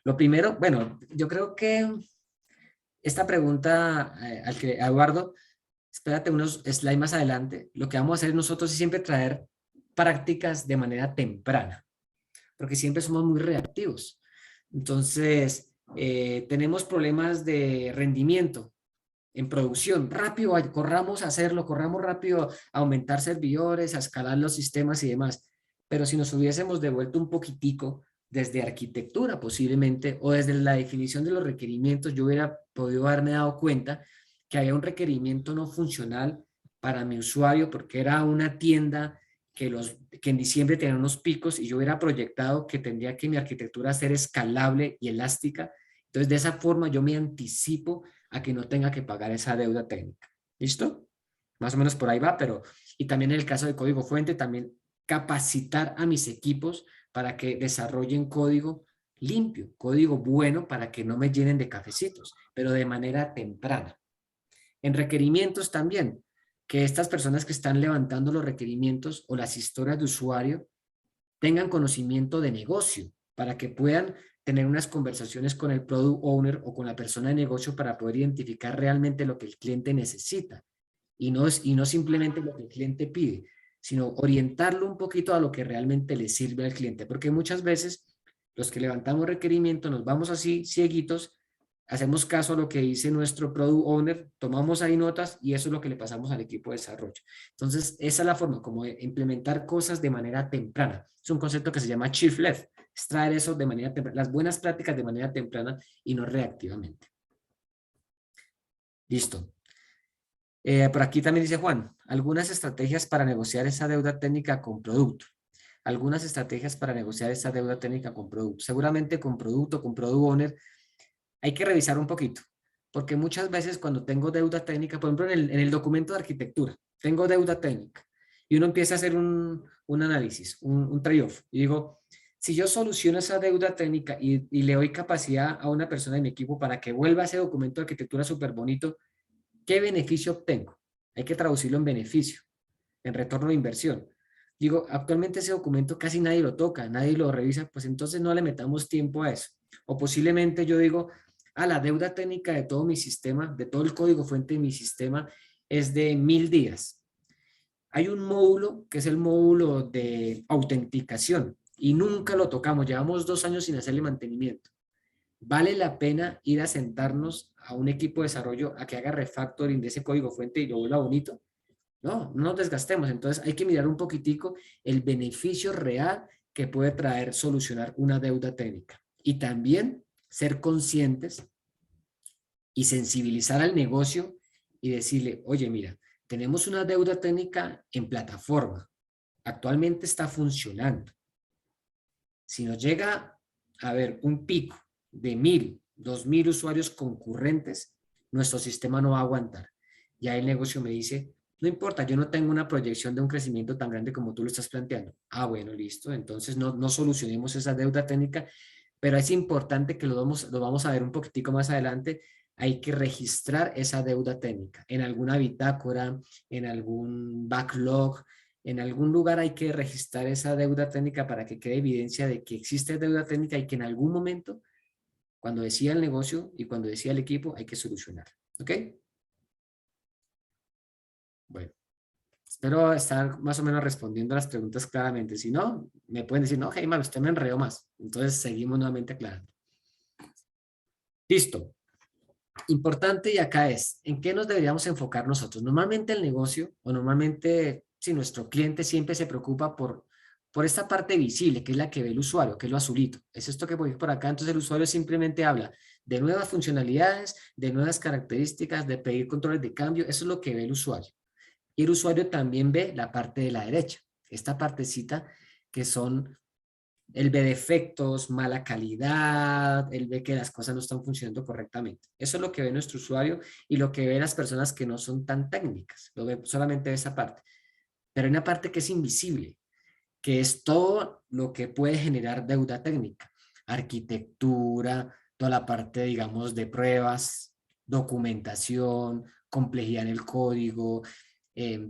Lo primero, bueno, yo creo que esta pregunta a Eduardo, espérate unos slides más adelante, lo que vamos a hacer nosotros es siempre traer prácticas de manera temprana, porque siempre somos muy reactivos. Entonces, tenemos problemas de rendimiento en producción, rápido, corramos a hacerlo, corramos rápido a aumentar servidores, a escalar los sistemas y demás. Pero si nos hubiésemos devuelto un poquitico desde arquitectura posiblemente, o desde la definición de los requerimientos, yo hubiera podido haberme dado cuenta que había un requerimiento no funcional para mi usuario, porque era una tienda que en diciembre tenía unos picos y yo hubiera proyectado que tendría que mi arquitectura ser escalable y elástica. Entonces, de esa forma yo me anticipo a que no tenga que pagar esa deuda técnica. ¿Listo? Más o menos por ahí va, pero y también en el caso de código fuente, también capacitar a mis equipos para que desarrollen código limpio, código bueno para que no me llenen de cafecitos, pero de manera temprana. En requerimientos también, que estas personas que están levantando los requerimientos o las historias de usuario tengan conocimiento de negocio para que puedan tener unas conversaciones con el product owner o con la persona de negocio para poder identificar realmente lo que el cliente necesita y no simplemente lo que el cliente pide, sino orientarlo un poquito a lo que realmente le sirve al cliente, porque muchas veces los que levantamos requerimiento nos vamos así cieguitos, hacemos caso a lo que dice nuestro product owner, tomamos ahí notas y eso es lo que le pasamos al equipo de desarrollo. Entonces, esa es la forma como de implementar cosas de manera temprana. Es un concepto que se llama shift left, extraer eso de manera temprana, las buenas prácticas de manera temprana y no reactivamente. Listo. Por aquí también dice Juan, algunas estrategias para negociar esa deuda técnica con producto. Algunas estrategias para negociar esa deuda técnica con producto. Seguramente con producto, con product owner, hay que revisar un poquito, porque muchas veces cuando tengo deuda técnica, por ejemplo en el documento de arquitectura, tengo deuda técnica y uno empieza a hacer un análisis, un trade-off y digo, si yo soluciono esa deuda técnica y le doy capacidad a una persona de mi equipo para que vuelva a ese documento de arquitectura súper bonito, ¿qué beneficio obtengo? Hay que traducirlo en beneficio, en retorno de inversión. Digo, actualmente ese documento casi nadie lo toca, nadie lo revisa, pues entonces no le metamos tiempo a eso. O posiblemente yo digo, la deuda técnica de todo mi sistema, de todo el código fuente de mi sistema, es de 1000 días. Hay un módulo que es el módulo de autenticación y nunca lo tocamos, llevamos 2 años sin hacerle mantenimiento. ¿Vale la pena ir a sentarnos a un equipo de desarrollo a que haga refactoring de ese código fuente y lo vuelva bonito? No, no nos desgastemos. Entonces hay que mirar un poquitico el beneficio real que puede traer solucionar una deuda técnica. Y también ser conscientes y sensibilizar al negocio y decirle, oye, mira, tenemos una deuda técnica en plataforma. Actualmente está funcionando. Si nos llega a ver un pico de 1000, 2000 usuarios concurrentes, nuestro sistema no va a aguantar. Ya el negocio me dice, no importa, yo no tengo una proyección de un crecimiento tan grande como tú lo estás planteando. Bueno, listo, entonces no solucionemos esa deuda técnica, pero es importante que lo vamos a ver un poquitico más adelante. Hay que registrar esa deuda técnica en alguna bitácora, en algún backlog, en algún lugar hay que registrar esa deuda técnica para que quede evidencia de que existe deuda técnica y que en algún momento, cuando decida el negocio y cuando decida el equipo, hay que solucionar. ¿Ok? Bueno, espero estar más o menos respondiendo a las preguntas claramente. Si no, me pueden decir, no, Heymar, usted me enredó más. Entonces, seguimos nuevamente aclarando. Listo. Importante y acá es, ¿en qué nos deberíamos enfocar nosotros? Normalmente el negocio, o normalmente, si nuestro cliente siempre se preocupa por esta parte visible, que es la que ve el usuario, que es lo azulito. Es esto que voy por acá. Entonces el usuario simplemente habla de nuevas funcionalidades, de nuevas características, de pedir controles de cambio. Eso es lo que ve el usuario. Y el usuario también ve la parte de la derecha, esta partecita que son, él ve defectos, mala calidad, él ve que las cosas no están funcionando correctamente. Eso es lo que ve nuestro usuario y lo que ven las personas que no son tan técnicas. Lo ve solamente esa parte. Pero hay una parte que es invisible, que es todo lo que puede generar deuda técnica. Arquitectura, toda la parte, digamos, de pruebas, documentación, complejidad en el código.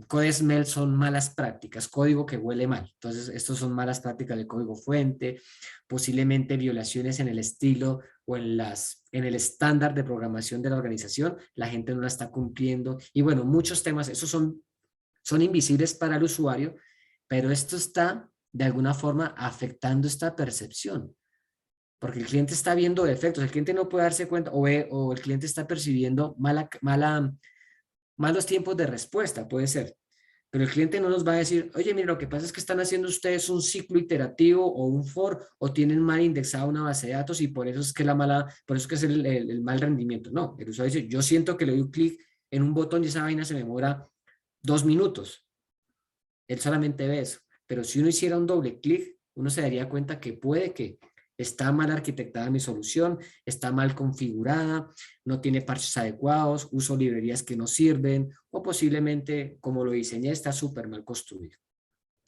Code smell son malas prácticas, código que huele mal. Entonces, estos son malas prácticas del código fuente, posiblemente violaciones en el estilo o en el estándar de programación de la organización, la gente no la está cumpliendo. Y bueno, muchos temas, esos son invisibles para el usuario, pero esto está de alguna forma afectando esta percepción. Porque el cliente está viendo defectos, el cliente no puede darse cuenta o el cliente está percibiendo malos tiempos de respuesta, puede ser. Pero el cliente no nos va a decir, oye, mira, lo que pasa es que están haciendo ustedes un ciclo iterativo o un for, o tienen mal indexada una base de datos y por eso es que por eso es que es el mal rendimiento. No, el usuario dice, yo siento que le doy un clic en un botón y esa vaina se me demora 2 minutos. Él solamente ve eso. Pero si uno hiciera un doble clic, uno se daría cuenta que puede que está mal arquitectada mi solución, está mal configurada, no tiene parches adecuados, uso librerías que no sirven, o posiblemente, como lo diseñé, está súper mal construido.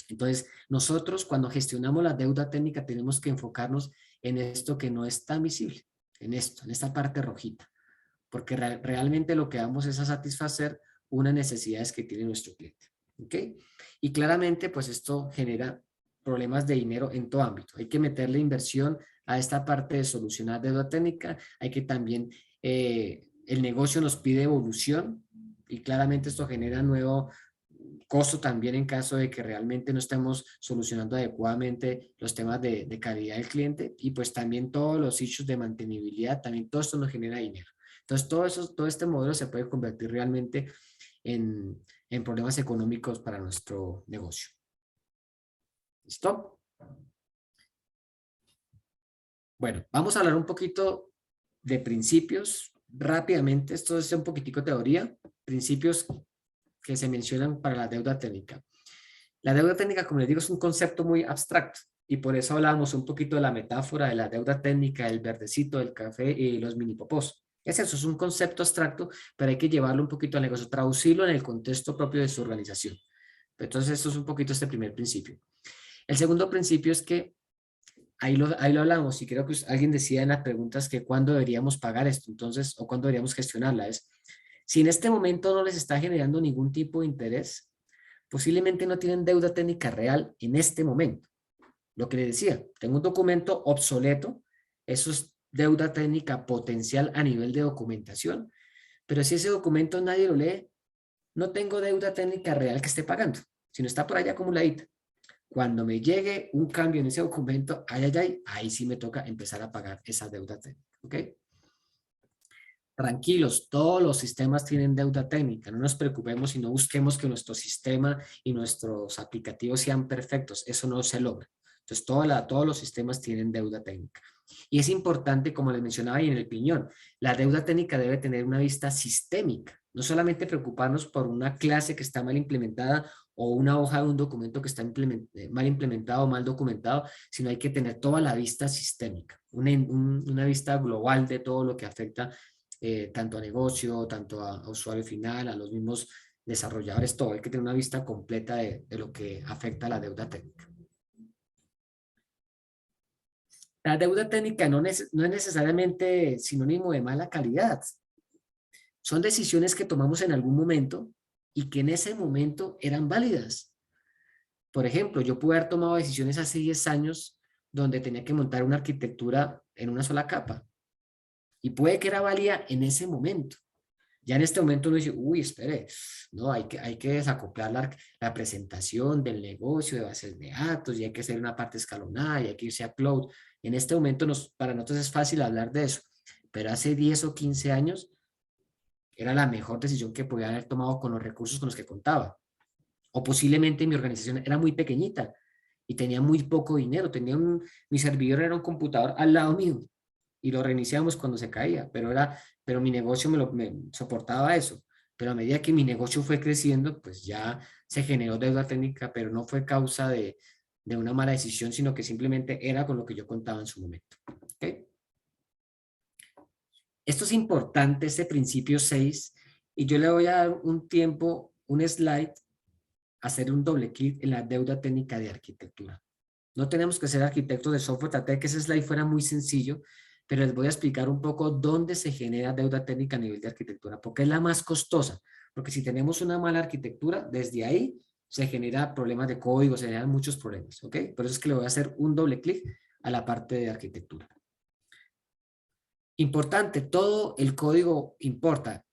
Entonces, nosotros cuando gestionamos la deuda técnica tenemos que enfocarnos en esto que no es tan visible, en esta parte rojita, porque realmente lo que vamos es a satisfacer unas necesidades que tiene nuestro cliente. ¿Ok? Y claramente, pues esto genera problemas de dinero en todo ámbito. Hay que meterle inversión a esta parte de solucionar deuda técnica. Hay que también, el negocio nos pide evolución y claramente esto genera nuevo costo también en caso de que realmente no estemos solucionando adecuadamente los temas de calidad del cliente y pues también todos los issues de mantenibilidad, también todo esto nos genera dinero. Entonces todo este modelo se puede convertir realmente en problemas económicos para nuestro negocio. ¿Listo? Bueno, vamos a hablar un poquito de principios rápidamente. Esto es un poquitico teoría. Principios que se mencionan para la deuda técnica. La deuda técnica, como les digo, es un concepto muy abstracto y por eso hablábamos un poquito de la metáfora de la deuda técnica, el verdecito, el café y los mini popós. Eso es un concepto abstracto, pero hay que llevarlo un poquito al negocio, traducirlo en el contexto propio de su organización. Entonces, esto es un poquito este primer principio. El segundo principio es que, ahí lo hablamos y creo que alguien decía en las preguntas que cuándo deberíamos pagar esto, entonces, o cuándo deberíamos gestionarla. Si en este momento no les está generando ningún tipo de interés, posiblemente no tienen deuda técnica real en este momento. Lo que les decía, tengo un documento obsoleto, eso es deuda técnica potencial a nivel de documentación, pero si ese documento nadie lo lee, no tengo deuda técnica real que esté pagando, sino está por allá acumuladita. Cuando me llegue un cambio en ese documento, ahí sí me toca empezar a pagar esa deuda técnica, ¿ok? Tranquilos, todos los sistemas tienen deuda técnica, no nos preocupemos y no busquemos que nuestro sistema y nuestros aplicativos sean perfectos, eso no se logra. Entonces, todos los sistemas tienen deuda técnica. Y es importante, como les mencionaba ahí en el piñón, la deuda técnica debe tener una vista sistémica, no solamente preocuparnos por una clase que está mal implementada o una hoja de un documento que está mal implementado o mal documentado, sino hay que tener toda la vista sistémica, una vista global de todo lo que afecta tanto a negocio, tanto a usuario final, a los mismos desarrolladores, todo. Hay que tener una vista completa de lo que afecta a la deuda técnica. La deuda técnica no es necesariamente sinónimo de mala calidad. Son decisiones que tomamos en algún momento y que en ese momento eran válidas. Por ejemplo, yo pude haber tomado decisiones hace 10 años donde tenía que montar una arquitectura en una sola capa. Y puede que era válida en ese momento. Ya en este momento uno dice, uy, espere, no, hay que desacoplar la presentación del negocio, de bases de datos, y hay que hacer una parte escalonada, y hay que irse a cloud. En este momento para nosotros es fácil hablar de eso, pero hace 10 o 15 años era la mejor decisión que podía haber tomado con los recursos con los que contaba. O posiblemente mi organización era muy pequeñita y tenía muy poco dinero, mi servidor era un computador al lado mío y lo reiniciamos cuando se caía, pero mi negocio me soportaba eso. Pero a medida que mi negocio fue creciendo, pues ya se generó deuda técnica, pero no fue causa de una mala decisión, sino que simplemente era con lo que yo contaba en su momento. ¿Okay? Esto es importante, este principio 6, y yo le voy a dar un slide, hacer un doble clic en la deuda técnica de arquitectura. No tenemos que ser arquitectos de software, traté de que ese slide fuera muy sencillo, pero les voy a explicar un poco dónde se genera deuda técnica a nivel de arquitectura, porque es la más costosa, porque si tenemos una mala arquitectura, desde ahí se genera problemas de código, se generan muchos problemas, ¿ok? Por eso es que le voy a hacer un doble clic a la parte de arquitectura. Importante, todo el código importa.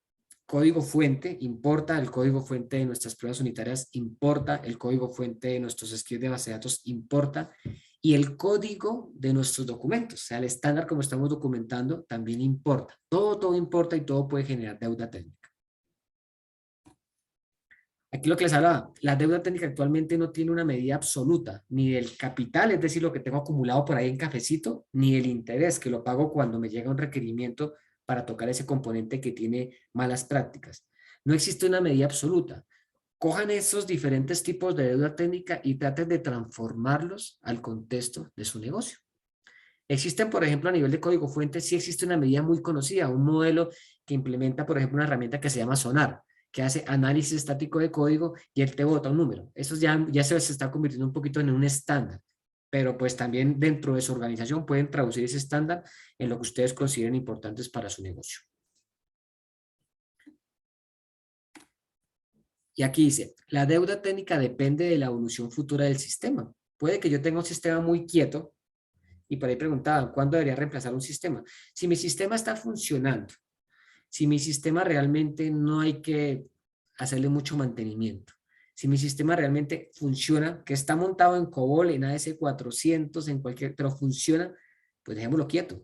Código fuente importa, el código fuente de nuestras pruebas unitarias importa, el código fuente de nuestros scripts de base de datos importa, y el código de nuestros documentos, o sea, el estándar como estamos documentando, también importa. Todo importa y todo puede generar deuda técnica. Aquí lo que les hablaba, la deuda técnica actualmente no tiene una medida absoluta, ni del capital, es decir, lo que tengo acumulado por ahí en cafecito, ni el interés que lo pago cuando me llega un requerimiento para tocar ese componente que tiene malas prácticas. No existe una medida absoluta. Cojan esos diferentes tipos de deuda técnica y traten de transformarlos al contexto de su negocio. Existen, por ejemplo, a nivel de código fuente, sí existe una medida muy conocida, un modelo que implementa, por ejemplo, una herramienta que se llama Sonar, que hace análisis estático de código y él te bota un número. Eso ya se está convirtiendo un poquito en un estándar, pero pues también dentro de su organización pueden traducir ese estándar en lo que ustedes consideren importantes para su negocio. Y aquí dice, la deuda técnica depende de la evolución futura del sistema. Puede que yo tenga un sistema muy quieto, y por ahí preguntaban, ¿cuándo debería reemplazar un sistema? Si mi sistema está funcionando, si mi sistema realmente no hay que hacerle mucho mantenimiento, si mi sistema realmente funciona, que está montado en COBOL, en AS400, en cualquier, pero funciona, pues dejémoslo quieto.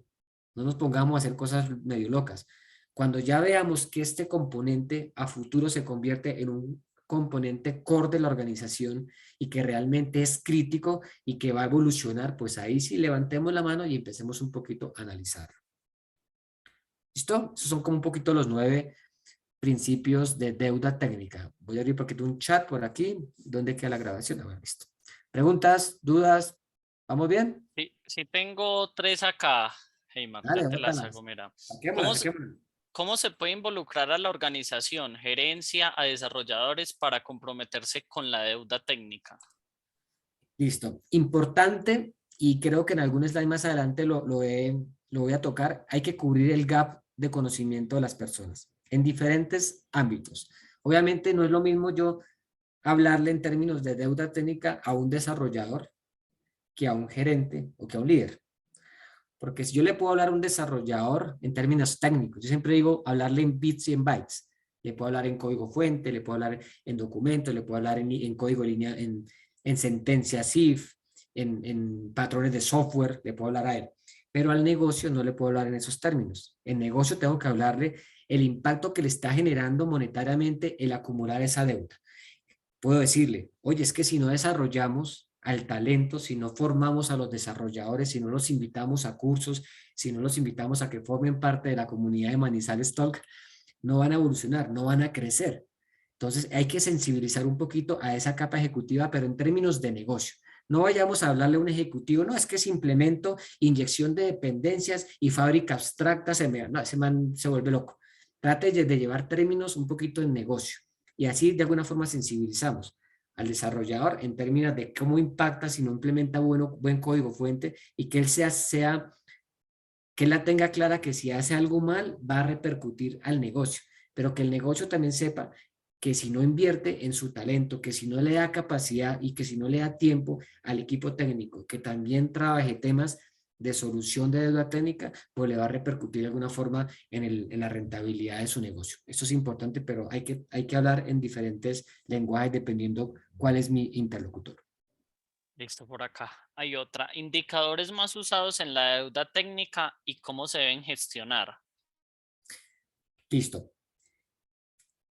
No nos pongamos a hacer cosas medio locas. Cuando ya veamos que este componente a futuro se convierte en un componente core de la organización y que realmente es crítico y que va a evolucionar, pues ahí sí levantemos la mano y empecemos un poquito a analizarlo. ¿Listo? Esos son como un poquito los 9 principios de deuda técnica. Voy a abrir porque tengo un chat por aquí. ¿Dónde queda la grabación? A ver, listo. ¿Preguntas? ¿Dudas? ¿Vamos bien? Sí tengo 3 acá, Heyman, Dale, ya te las bótalas. hago, mira. Saquémoslas. ¿Cómo se puede involucrar a la organización, gerencia, a desarrolladores para comprometerse con la deuda técnica? Listo. Importante, y creo que en algún slide más adelante lo voy a tocar, hay que cubrir el gap de conocimiento de las personas en diferentes ámbitos. Obviamente no es lo mismo yo hablarle en términos de deuda técnica a un desarrollador que a un gerente o que a un líder. Porque si yo le puedo hablar a un desarrollador en términos técnicos, yo siempre digo hablarle en bits y en bytes. Le puedo hablar en código fuente, le puedo hablar en documentos, le puedo hablar en código línea, en sentencias if, en patrones de software, le puedo hablar a él. Pero al negocio no le puedo hablar en esos términos. En negocio tengo que hablarle el impacto que le está generando monetariamente el acumular esa deuda. Puedo decirle, oye, es que si no desarrollamos al talento, si no formamos a los desarrolladores, si no los invitamos a cursos, si no los invitamos a que formen parte de la comunidad de Manizales Talk, no van a evolucionar, no van a crecer. Entonces hay que sensibilizar un poquito a esa capa ejecutiva, pero en términos de negocio. No vayamos a hablarle a un ejecutivo, no, es que si implemento inyección de dependencias y fábrica abstracta, no, ese man se vuelve loco. Trate de llevar términos un poquito en negocio y así de alguna forma sensibilizamos al desarrollador en términos de cómo impacta si no implementa buen código fuente y que él que él la tenga clara que si hace algo mal va a repercutir al negocio, pero que el negocio también sepa que si no invierte en su talento, que si no le da capacidad y que si no le da tiempo al equipo técnico, que también trabaje temas de solución de deuda técnica, pues le va a repercutir de alguna forma en la rentabilidad de su negocio. Esto es importante, pero hay que hablar en diferentes lenguajes dependiendo cuál es mi interlocutor. Listo, por acá hay otra. Indicadores más usados en la deuda técnica y cómo se deben gestionar. Listo.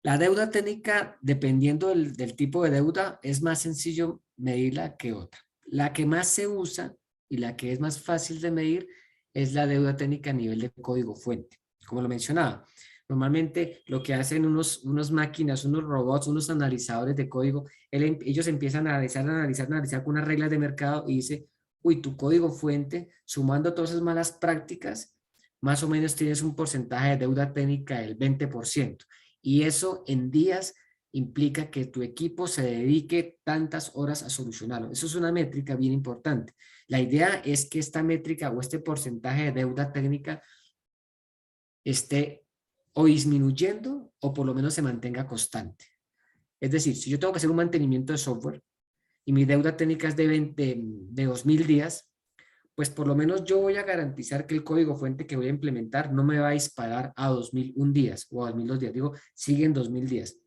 La deuda técnica, dependiendo del tipo de deuda, es más sencillo medirla que otra. La que más se usa y la que es más fácil de medir es la deuda técnica a nivel de código fuente. Como lo mencionaba, normalmente lo que hacen unos máquinas, unos robots, unos analizadores de código, ellos empiezan a analizar con unas reglas de mercado y dice, uy, tu código fuente, sumando todas esas malas prácticas, más o menos tienes un porcentaje de deuda técnica del 20%. Y eso en días implica que tu equipo se dedique tantas horas a solucionarlo. Eso es una métrica bien importante. La idea es que esta métrica o este porcentaje de deuda técnica esté o disminuyendo o por lo menos se mantenga constante. Es decir, si yo tengo que hacer un mantenimiento de software y mi deuda técnica es de 2000 días, pues por lo menos yo voy a garantizar que el código fuente que voy a implementar no me va a disparar a 2001 días o a 2002 días, digo, siguen 2000 días.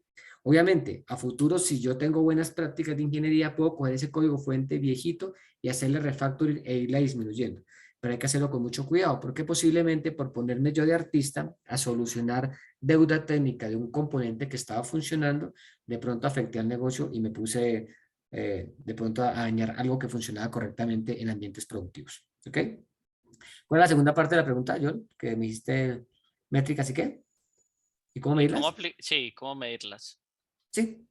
Obviamente, a futuro, si yo tengo buenas prácticas de ingeniería, puedo coger ese código fuente viejito y hacerle refactoring e irla disminuyendo. Pero hay que hacerlo con mucho cuidado, porque posiblemente por ponerme yo de artista a solucionar deuda técnica de un componente que estaba funcionando, de pronto afecté al negocio y me puse de pronto a dañar algo que funcionaba correctamente en ambientes productivos. ¿Ok? ¿Cuál es la segunda parte de la pregunta, John? Que me dijiste métricas y qué. ¿Y cómo medirlas? Sí, ¿cómo medirlas? Sí,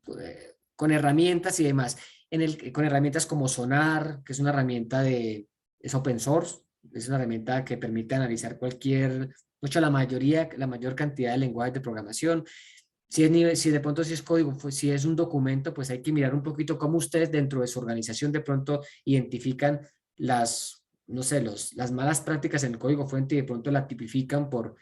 con herramientas y demás. Con herramientas como Sonar, que es una herramienta es open source, es una herramienta que permite analizar mucho la mayor cantidad de lenguajes de programación. Si de pronto si es código, pues, si es un documento, pues hay que mirar un poquito cómo ustedes dentro de su organización de pronto identifican no sé, las malas prácticas en el código fuente y de pronto la tipifican por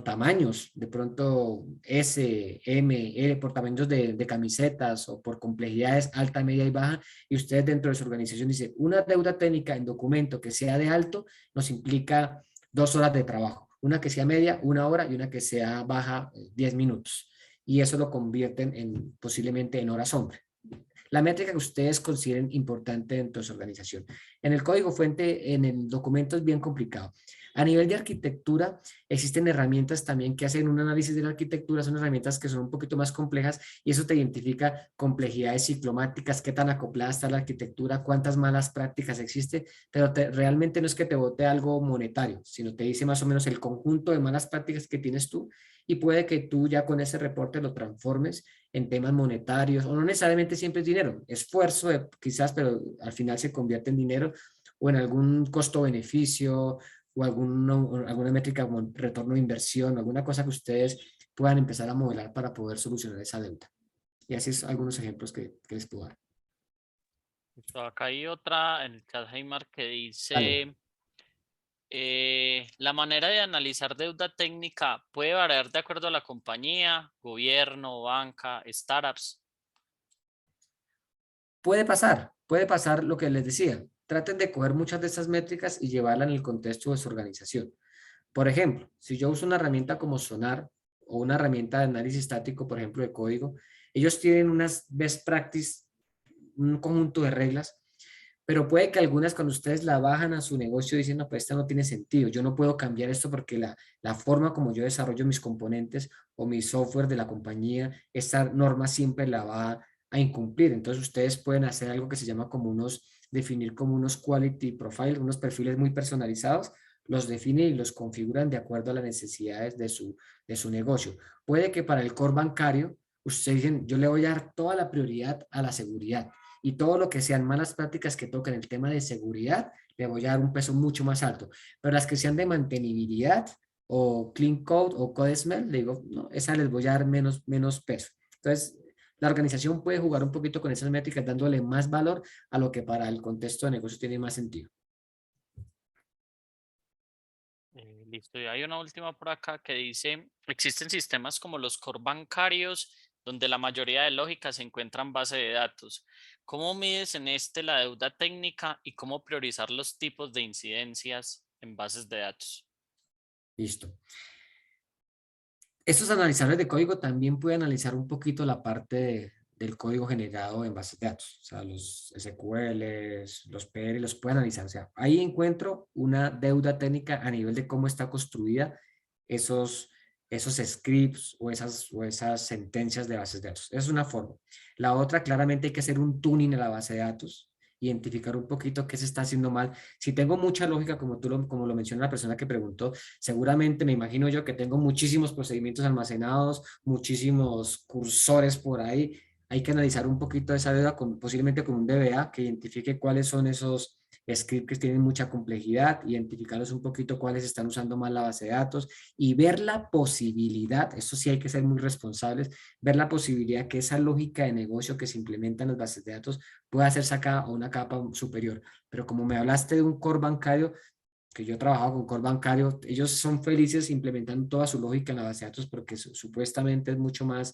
tamaños, de pronto S, M, L, por tamaños de camisetas o por complejidades alta, media y baja, y ustedes dentro de su organización dicen, una deuda técnica en documento que sea de alto nos implica 2 horas de trabajo, una que sea media, 1 hora y una que sea baja, 10 minutos. Y eso lo convierten posiblemente en horas sombra. La métrica que ustedes consideren importante dentro de su organización. En el código fuente, en el documento es bien complicado. A nivel de arquitectura, existen herramientas también que hacen un análisis de la arquitectura, son herramientas que son un poquito más complejas y eso te identifica complejidades ciclomáticas, qué tan acoplada está la arquitectura, cuántas malas prácticas existe, pero realmente no es que te bote algo monetario, sino te dice más o menos el conjunto de malas prácticas que tienes tú y puede que tú ya con ese reporte lo transformes en temas monetarios, o no necesariamente siempre es dinero, esfuerzo quizás, pero al final se convierte en dinero o en algún costo-beneficio o alguna métrica como retorno de inversión, alguna cosa que ustedes puedan empezar a modelar para poder solucionar esa deuda. Y así es algunos ejemplos que les puedo dar. Acá hay otra en el chat, Jaimar, que Dale. dice... la manera de analizar deuda técnica puede variar de acuerdo a la compañía, gobierno, banca, startups. Puede pasar lo que les decía. Traten de coger muchas de estas métricas y llevarlas en el contexto de su organización. Por ejemplo, si yo uso una herramienta como Sonar o una herramienta de análisis estático, por ejemplo, de código, ellos tienen unas best practice, un conjunto de reglas, pero puede que algunas cuando ustedes la bajan a su negocio dicen, no, pues esta no tiene sentido, yo no puedo cambiar esto porque la forma como yo desarrollo mis componentes o mi software de la compañía, esta norma siempre la va a incumplir. Entonces ustedes pueden hacer algo que se llama definir como unos quality profiles, unos perfiles muy personalizados, los definen y los configuran de acuerdo a las necesidades de su negocio. Puede que para el core bancario, ustedes dicen, yo le voy a dar toda la prioridad a la seguridad y todo lo que sean malas prácticas que toquen el tema de seguridad, le voy a dar un peso mucho más alto. Pero las que sean de mantenibilidad o clean code o code smell, le digo, no, esa les voy a dar menos peso. Entonces, la organización puede jugar un poquito con esas métricas, dándole más valor a lo que para el contexto de negocio tiene más sentido. Listo, y hay una última por acá que dice, existen sistemas como los core bancarios donde la mayoría de lógica se encuentra en base de datos. ¿Cómo mides en la deuda técnica y cómo priorizar los tipos de incidencias en bases de datos? Listo. Estos analizadores de código también pueden analizar un poquito la parte del código generado en bases de datos. O sea, los SQLs, los PR, los pueden analizar. O sea, ahí encuentro una deuda técnica a nivel de cómo está construida esos scripts o esas sentencias de bases de datos. Esa es una forma. La otra, claramente hay que hacer un tuning a la base de datos, identificar un poquito qué se está haciendo mal. Si tengo mucha lógica, como lo menciona la persona que preguntó, seguramente me imagino yo que tengo muchísimos procedimientos almacenados, muchísimos cursores por ahí. Hay que analizar un poquito esa deuda posiblemente con un DBA que identifique cuáles son esos scripts que tienen mucha complejidad, identificarlos un poquito cuáles están usando mal la base de datos y ver la posibilidad, eso sí hay que ser muy responsables, ver la posibilidad que esa lógica de negocio que se implementa en las bases de datos pueda ser sacada a una capa superior. Pero como me hablaste de un core bancario, que yo he trabajado con core bancario, ellos son felices implementando toda su lógica en la base de datos porque supuestamente es mucho más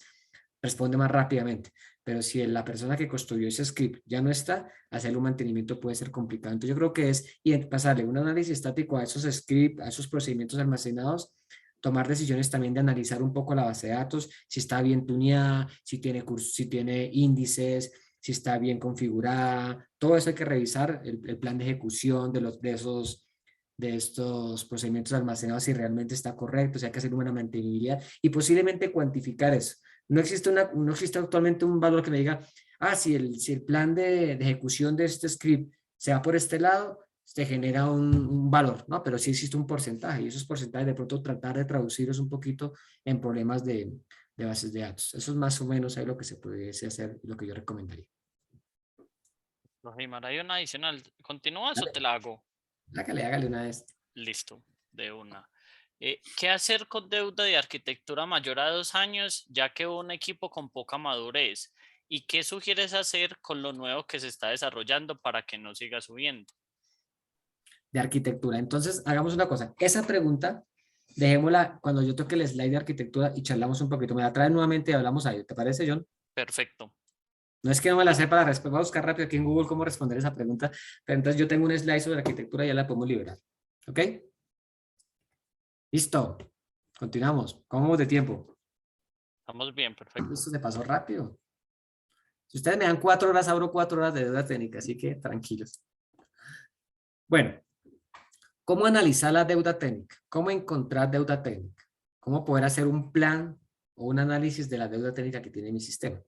responde más rápidamente. Pero si la persona que construyó ese script ya no está, hacerle un mantenimiento puede ser complicado. Entonces yo creo que es pasarle un análisis estático a esos scripts, a esos procedimientos almacenados, tomar decisiones también de analizar un poco la base de datos, si está bien tuneada, si tiene índices, si está bien configurada. Todo eso hay que revisar, el plan de ejecución de estos procedimientos almacenados, si realmente está correcto, si hay que hacer una mantenibilidad y posiblemente cuantificar eso. No existe actualmente un valor que me diga, si el plan de ejecución de este script se va por este lado, se genera un valor, ¿no? Pero sí existe un porcentaje y esos porcentajes de pronto tratar de traducirlos un poquito en problemas de bases de datos. Eso es más o menos ahí lo que se pudiese hacer y lo que yo recomendaría. Rojimar, hay una adicional. ¿Continúas o te la hago? Hágale una vez. Listo, de una. ¿Qué hacer con deuda de arquitectura mayor a 2 años, ya que un equipo con poca madurez? ¿Y qué sugieres hacer con lo nuevo que se está desarrollando para que no siga subiendo? De arquitectura. Entonces, hagamos una cosa. Esa pregunta, dejémosla cuando yo toque el slide de arquitectura y charlamos un poquito. Me la trae nuevamente y hablamos ahí. ¿Te parece, John? Perfecto. No es que no me la sé para responder. Voy a buscar rápido aquí en Google cómo responder esa pregunta. Pero entonces yo tengo un slide sobre arquitectura y ya la podemos liberar. ¿Ok? Listo. Continuamos. ¿Cómo vamos de tiempo? Estamos bien, perfecto. Esto se pasó rápido. Si ustedes me dan 4 horas, abro 4 horas de deuda técnica, así que tranquilos. Bueno, ¿cómo analizar la deuda técnica? ¿Cómo encontrar deuda técnica? ¿Cómo poder hacer un plan o un análisis de la deuda técnica que tiene mi sistema?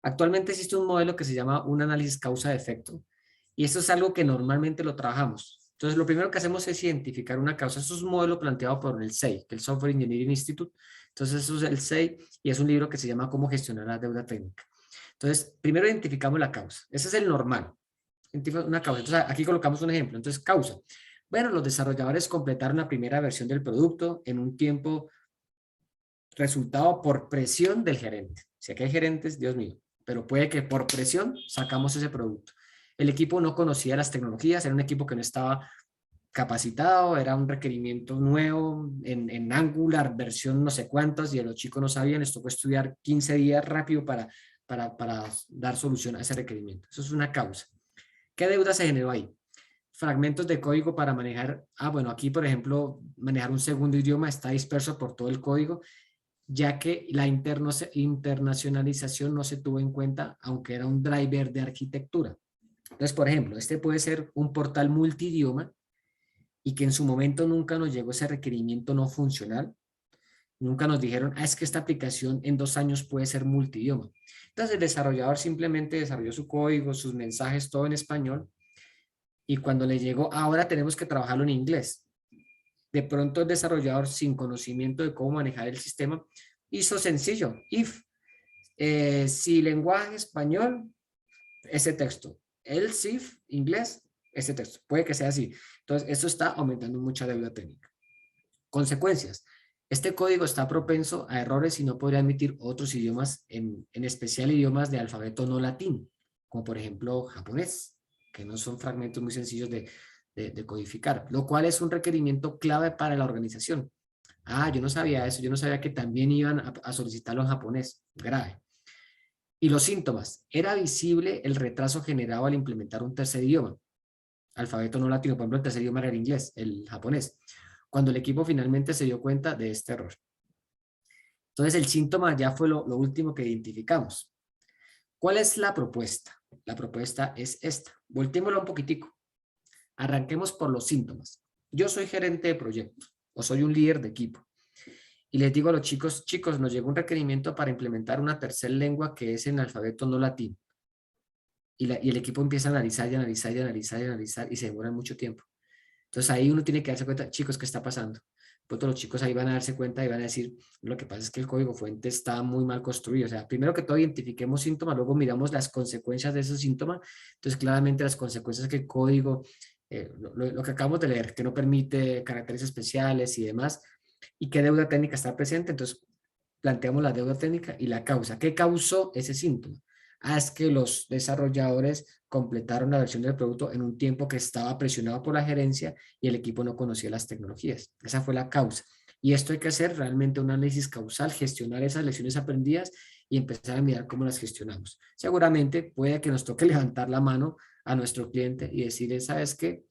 Actualmente existe un modelo que se llama un análisis causa-efecto y esto es algo que normalmente lo trabajamos. Entonces, lo primero que hacemos es identificar una causa. Esto es un modelo planteado por el SEI, que es el Software Engineering Institute. Entonces, eso es el SEI y es un libro que se llama Cómo gestionar la deuda técnica. Entonces, primero identificamos la causa. Ese es el normal. Una causa. Entonces, aquí colocamos un ejemplo. Entonces, causa. Bueno, los desarrolladores completaron la primera versión del producto en un tiempo resultado por presión del gerente. Si aquí hay gerentes, Dios mío, pero puede que por presión sacamos ese producto. El equipo no conocía las tecnologías, era un equipo que no estaba capacitado, era un requerimiento nuevo en Angular, versión no sé cuántas, y los chicos no sabían, les tocó estudiar 15 días rápido para dar solución a ese requerimiento. Eso es una causa. ¿Qué deuda se generó ahí? Fragmentos de código para manejar, bueno, aquí por ejemplo, manejar un segundo idioma está disperso por todo el código, ya que la internacionalización no se tuvo en cuenta, aunque era un driver de arquitectura. Entonces, por ejemplo, este puede ser un portal multidioma y que en su momento nunca nos llegó ese requerimiento no funcional. Nunca nos dijeron, es que esta aplicación en 2 años puede ser multidioma. Entonces, el desarrollador simplemente desarrolló su código, sus mensajes, todo en español. Y cuando le llegó, ahora tenemos que trabajarlo en inglés. De pronto el desarrollador, sin conocimiento de cómo manejar el sistema, hizo sencillo, if, si lenguaje español, ese texto, else if, inglés, ese texto, puede que sea así. Entonces, esto está aumentando mucha deuda técnica. Consecuencias, este código está propenso a errores y no podría admitir otros idiomas, en especial idiomas de alfabeto no latín, como por ejemplo japonés, que no son fragmentos muy sencillos de codificar, lo cual es un requerimiento clave para la organización. Yo no sabía eso, yo no sabía que también iban a solicitarlo en japonés, grave. Y los síntomas, era visible el retraso generado al implementar un tercer idioma, alfabeto no latino, por ejemplo el tercer idioma era el inglés, el japonés, cuando el equipo finalmente se dio cuenta de este error. Entonces el síntoma ya fue lo último que identificamos. ¿Cuál es la propuesta? La propuesta es esta, volteémosla un poquitico. Arranquemos por los síntomas. Yo soy gerente de proyecto o soy un líder de equipo y les digo a los chicos, nos llegó un requerimiento para implementar una tercera lengua que es en alfabeto no latino. Y el equipo empieza a analizar y se demora mucho tiempo. Entonces ahí uno tiene que darse cuenta, chicos, ¿qué está pasando? Pues los chicos ahí van a darse cuenta y van a decir, lo que pasa es que el código fuente está muy mal construido. O sea, primero que todo identifiquemos síntomas, luego miramos las consecuencias de esos síntomas. Entonces claramente las consecuencias que el código, lo que acabamos de leer, que no permite caracteres especiales y demás, y qué deuda técnica está presente. Entonces planteamos la deuda técnica y la causa. ¿Qué causó ese síntoma? Es que los desarrolladores completaron la versión del producto en un tiempo que estaba presionado por la gerencia y el equipo no conocía las tecnologías. Esa fue la causa. Y esto hay que hacer realmente un análisis causal, gestionar esas lecciones aprendidas y empezar a mirar cómo las gestionamos. Seguramente puede que nos toque levantar la mano a nuestro cliente y decirle, ¿sabes qué?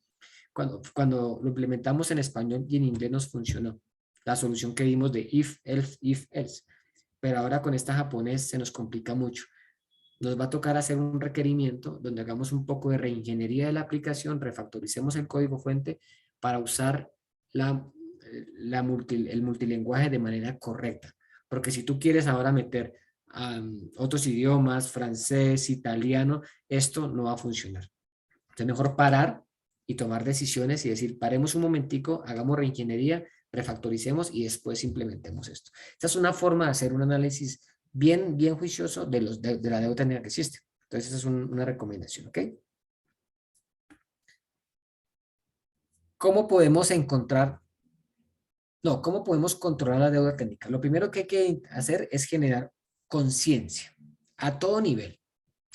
Cuando lo implementamos en español y en inglés nos funcionó. La solución que vimos de if, else. Pero ahora con esta japonés se nos complica mucho. Nos va a tocar hacer un requerimiento donde hagamos un poco de reingeniería de la aplicación, refactoricemos el código fuente para usar el multilenguaje de manera correcta. Porque si tú quieres ahora meter otros idiomas, francés, italiano, esto no va a funcionar. Entonces mejor parar y tomar decisiones y decir, paremos un momentico, hagamos reingeniería, refactoricemos y después implementemos esto. Esta es una forma de hacer un análisis bien juicioso de la deuda técnica que existe. Entonces esa es una recomendación, ¿ok? ¿Cómo podemos cómo podemos controlar la deuda técnica? Lo primero que hay que hacer es generar conciencia a todo nivel.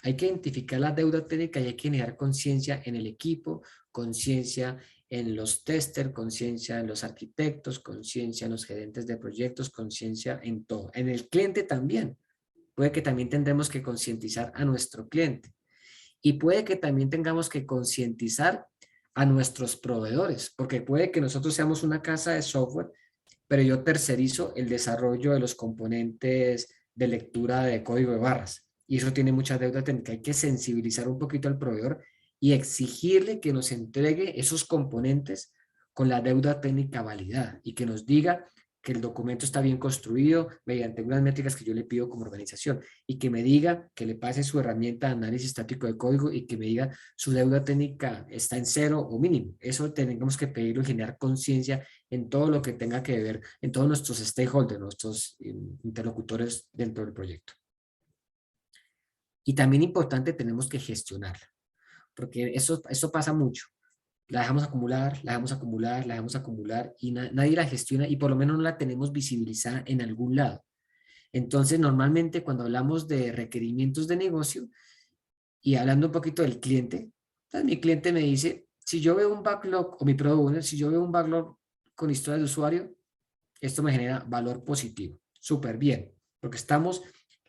Hay que identificar la deuda técnica y hay que generar conciencia en el equipo, conciencia en los testers, conciencia en los arquitectos, conciencia en los gerentes de proyectos, conciencia en todo. En el cliente también. Puede que también tendremos que concientizar a nuestro cliente. Y puede que también tengamos que concientizar a nuestros proveedores, porque puede que nosotros seamos una casa de software, pero yo tercerizo el desarrollo de los componentes de lectura de código de barras. Y eso tiene mucha deuda técnica. Hay que sensibilizar un poquito al proveedor y exigirle que nos entregue esos componentes con la deuda técnica validada y que nos diga que el documento está bien construido mediante unas métricas que yo le pido como organización y que me diga que le pase su herramienta de análisis estático de código y que me diga su deuda técnica está en 0 o mínimo. Eso tenemos que pedirlo y generar conciencia en todo lo que tenga que ver, en todos nuestros stakeholders, nuestros interlocutores dentro del proyecto. Y también importante, tenemos que gestionarla, porque eso pasa mucho. La dejamos acumular, la dejamos acumular, la dejamos acumular y nadie la gestiona y por lo menos no la tenemos visibilizada en algún lado. Entonces, normalmente cuando hablamos de requerimientos de negocio y hablando un poquito del cliente, entonces mi cliente me dice, si yo veo un backlog, o mi product owner, si yo veo un backlog con historia de usuario, esto me genera valor positivo. Súper bien, porque estamos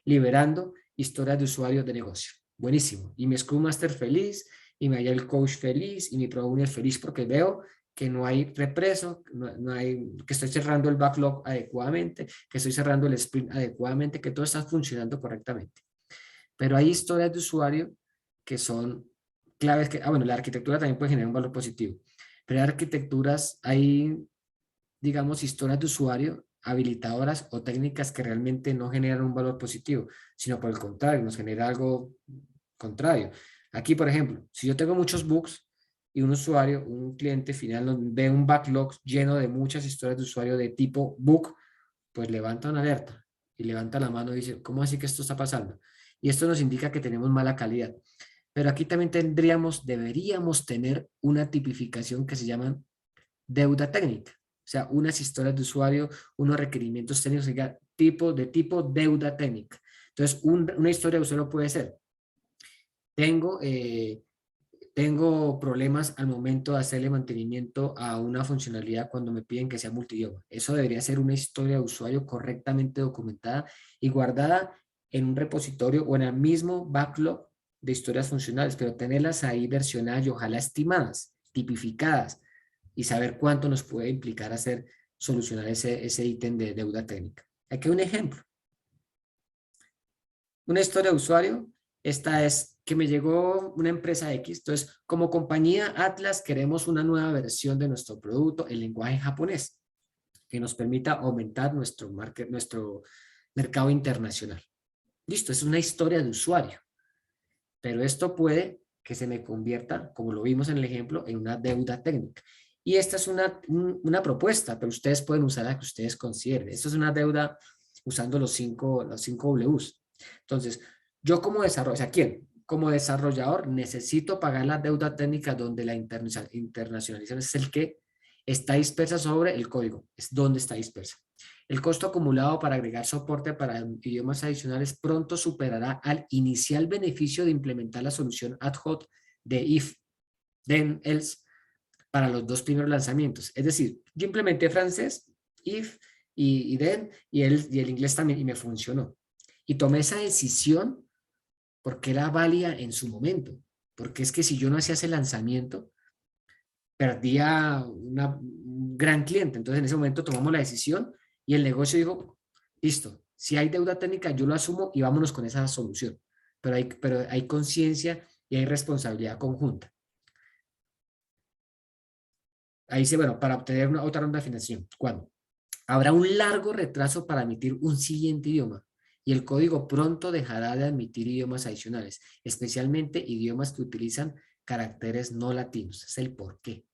liberando historias de usuario de negocio. Buenísimo. Y mi Scrum Master feliz, y me halla el coach feliz, y mi product owner feliz porque veo que no hay represo, que estoy cerrando el backlog adecuadamente, que estoy cerrando el sprint adecuadamente, que todo está funcionando correctamente. Pero hay historias de usuario que son claves que, bueno, la arquitectura también puede generar un valor positivo, pero hay arquitecturas, hay, digamos, historias de usuario habilitadoras o técnicas que realmente no generan un valor positivo, sino por el contrario, nos genera algo contrario. Aquí, por ejemplo, si yo tengo muchos bugs y un usuario, un cliente final ve un backlog lleno de muchas historias de usuario de tipo bug, pues levanta una alerta y levanta la mano y dice, ¿cómo así que esto está pasando? Y esto nos indica que tenemos mala calidad. Pero aquí también deberíamos tener una tipificación que se llama deuda técnica. O sea, unas historias de usuario, unos requerimientos técnicos, de tipo deuda técnica. Entonces, una historia de usuario puede ser, tengo problemas al momento de hacerle mantenimiento a una funcionalidad cuando me piden que sea multidioma. Eso debería ser una historia de usuario correctamente documentada y guardada en un repositorio o en el mismo backlog de historias funcionales, pero tenerlas ahí versionadas y ojalá estimadas, tipificadas y saber cuánto nos puede implicar solucionar ese ítem de deuda técnica. Aquí un ejemplo. Una historia de usuario, esta es que me llegó una empresa X, entonces como compañía Atlas queremos una nueva versión de nuestro producto en lenguaje japonés que nos permita aumentar nuestro mercado internacional. Listo, es una historia de usuario, pero esto puede que se me convierta, como lo vimos en el ejemplo, en una deuda técnica. Y esta es una propuesta, pero ustedes pueden usar la que ustedes consideren. Esto es una deuda usando los 5 Ws. Entonces, yo como desarrollador, o sea, ¿quién? Como desarrollador necesito pagar la deuda técnica donde la internacionalización es el que está dispersa sobre el código, es donde está dispersa. El costo acumulado para agregar soporte para idiomas adicionales pronto superará al inicial beneficio de implementar la solución ad hoc de if, then, else para los 2 primeros lanzamientos. Es decir, yo implementé francés, if y then, y el inglés también, y me funcionó. y tomé esa decisión porque era válida en su momento. Porque es que si yo no hacía ese lanzamiento, perdía un gran cliente. Entonces en ese momento tomamos la decisión y el negocio dijo, listo, si hay deuda técnica yo lo asumo y vámonos con esa solución. Pero hay conciencia y hay responsabilidad conjunta. Ahí dice, bueno, para obtener otra ronda de financiación, ¿cuándo? Habrá un largo retraso para emitir un siguiente idioma y el código pronto dejará de admitir idiomas adicionales, especialmente idiomas que utilizan caracteres no latinos. Es el porqué.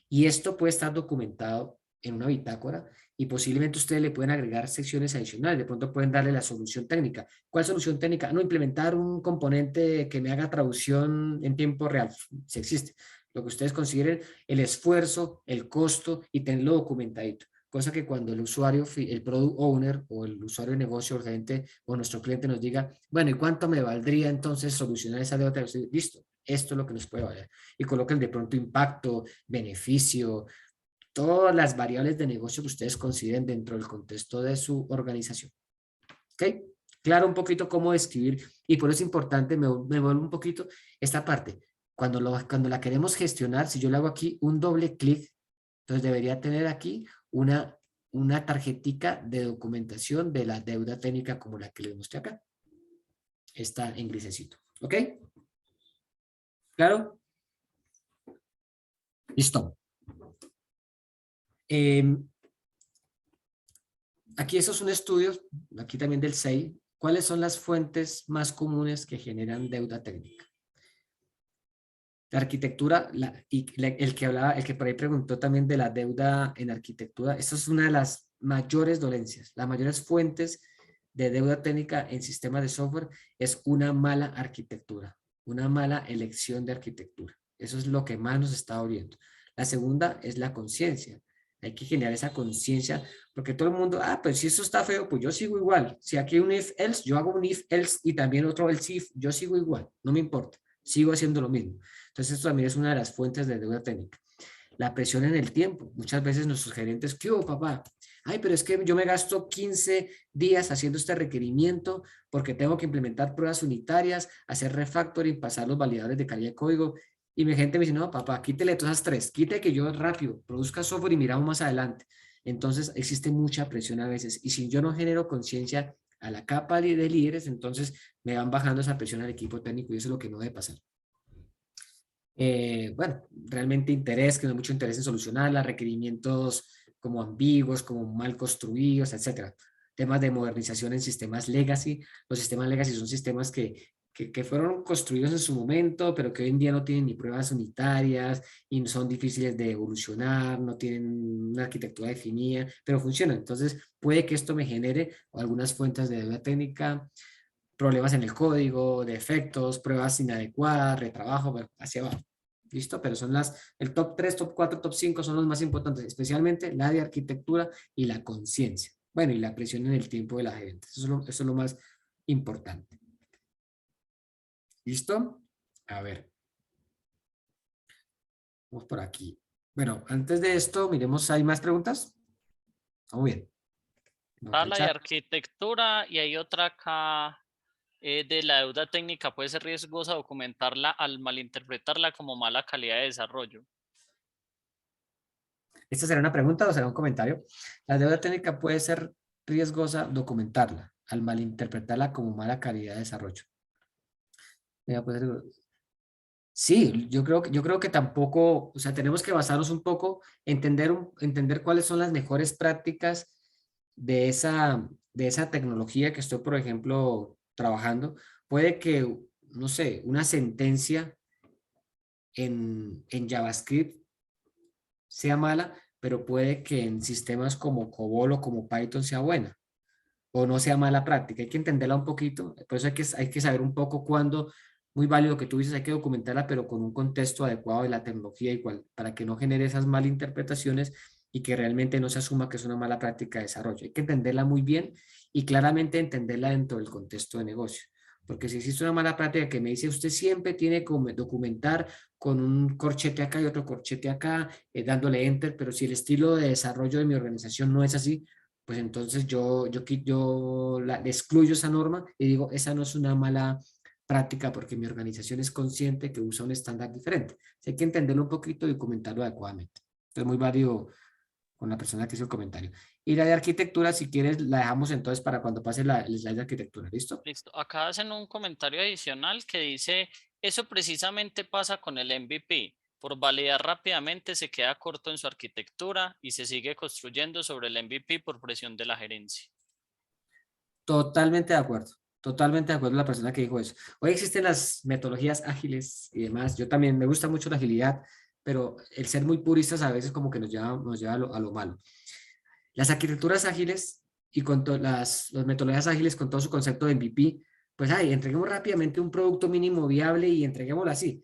Y esto puede estar documentado en una bitácora y posiblemente ustedes le pueden agregar secciones adicionales. De pronto pueden darle la solución técnica. ¿Cuál solución técnica? No, implementar un componente que me haga traducción en tiempo real, si existe. Lo que ustedes consideren el esfuerzo, el costo y tenerlo documentadito. Cosa que cuando el usuario, el product owner o el usuario de negocio, el gerente o nuestro cliente nos diga, bueno, ¿y cuánto me valdría entonces solucionar esa deuda? Listo, esto es lo que nos puede valer. Y coloquen de pronto impacto, beneficio, todas las variables de negocio que ustedes consideren dentro del contexto de su organización. ¿Ok? Claro, un poquito cómo describir, y por eso es importante, me vuelvo un poquito esta parte. Cuando la queremos gestionar, si yo le hago aquí un doble clic, entonces debería tener aquí una tarjetica de documentación de la deuda técnica como la que les mostré acá. Está en grisecito. ¿Ok? ¿Claro? Listo. Aquí esos son estudios, aquí también del SEI. ¿Cuáles son las fuentes más comunes que generan deuda técnica? La arquitectura, el que por ahí preguntó también de la deuda en arquitectura, esto es una de las mayores dolencias, las mayores fuentes de deuda técnica en sistemas de software es una mala arquitectura, una mala elección de arquitectura. Eso es lo que más nos está doliendo. La segunda es la conciencia. Hay que generar esa conciencia, porque todo el mundo, pues si eso está feo, pues yo sigo igual. Si aquí hay un if else, yo hago un if else y también otro else if, yo sigo igual, no me importa, sigo haciendo lo mismo. Entonces esto también es una de las fuentes de deuda técnica. La presión en el tiempo. Muchas veces nuestros gerentes, ¿qué hubo, papá? Ay, pero es que yo me gasto 15 días haciendo este requerimiento porque tengo que implementar pruebas unitarias, hacer refactoring, pasar los validadores de calidad de código. Y mi gente me dice, no, papá, quítele todas esas 3, quite que yo rápido, produzca software y miramos más adelante. Entonces existe mucha presión a veces. Y si yo no genero conciencia a la capa de líderes, entonces me van bajando esa presión al equipo técnico y eso es lo que no debe pasar. Bueno, realmente interés, que no hay mucho interés en solucionarla, requerimientos como ambiguos, como mal construidos, etcétera. Temas de modernización en sistemas legacy. Los sistemas legacy son sistemas que fueron construidos en su momento, pero que hoy en día no tienen ni pruebas unitarias y son difíciles de evolucionar, no tienen una arquitectura definida, pero funcionan. Entonces, puede que esto me genere algunas fuentes de deuda técnica, problemas en el código, defectos, pruebas inadecuadas, retrabajo, bueno, hacia abajo. ¿Listo? Pero son el top 3, top 4, top 5 son los más importantes, especialmente la de arquitectura y la conciencia. Bueno, y la presión en el tiempo de la gerente. Eso es lo más importante. ¿Listo? A ver. Vamos por aquí. Bueno, antes de esto, miremos, ¿hay más preguntas? Vamos bien. Está la de arquitectura y hay otra acá de la deuda técnica. Puede ser riesgosa documentarla al malinterpretarla como mala calidad de desarrollo. ¿Esta será una pregunta o será un comentario? La deuda técnica puede ser riesgosa documentarla al malinterpretarla como mala calidad de desarrollo. Sí, yo creo que tampoco, o sea, tenemos que basarnos un poco, entender cuáles son las mejores prácticas de esa tecnología que estoy, por ejemplo, trabajando. Puede que, no sé, una sentencia en JavaScript sea mala, pero puede que en sistemas como COBOL o como Python sea buena, o no sea mala práctica. Hay que entenderla un poquito, por eso hay que saber un poco cuándo. Muy válido que tú dices, hay que documentarla, pero con un contexto adecuado de la tecnología igual, para que no genere esas malinterpretaciones y que realmente no se asuma que es una mala práctica de desarrollo. Hay que entenderla muy bien y claramente entenderla dentro del contexto de negocio. Porque si existe una mala práctica que me dice, usted siempre tiene que documentar con un corchete acá y otro corchete acá, dándole enter, pero si el estilo de desarrollo de mi organización no es así, pues entonces yo le excluyo esa norma y digo, esa no es una mala práctica porque mi organización es consciente que usa un estándar diferente. Así hay que entenderlo un poquito y comentarlo adecuadamente. Es muy válido con la persona que hizo el comentario. Y la de arquitectura, si quieres, la dejamos entonces para cuando pase el slide de arquitectura. ¿Listo? Listo. Acá hacen un comentario adicional que dice, eso precisamente pasa con el MVP. Por validar rápidamente se queda corto en su arquitectura y se sigue construyendo sobre el MVP por presión de la gerencia. Totalmente de acuerdo. Totalmente de acuerdo con la persona que dijo eso. Hoy existen las metodologías ágiles y demás. Yo también me gusta mucho la agilidad, pero el ser muy puristas a veces como que nos lleva a lo malo. Las arquitecturas ágiles y con las metodologías ágiles con todo su concepto de MVP, pues entreguemos rápidamente un producto mínimo viable y entreguémoslo así.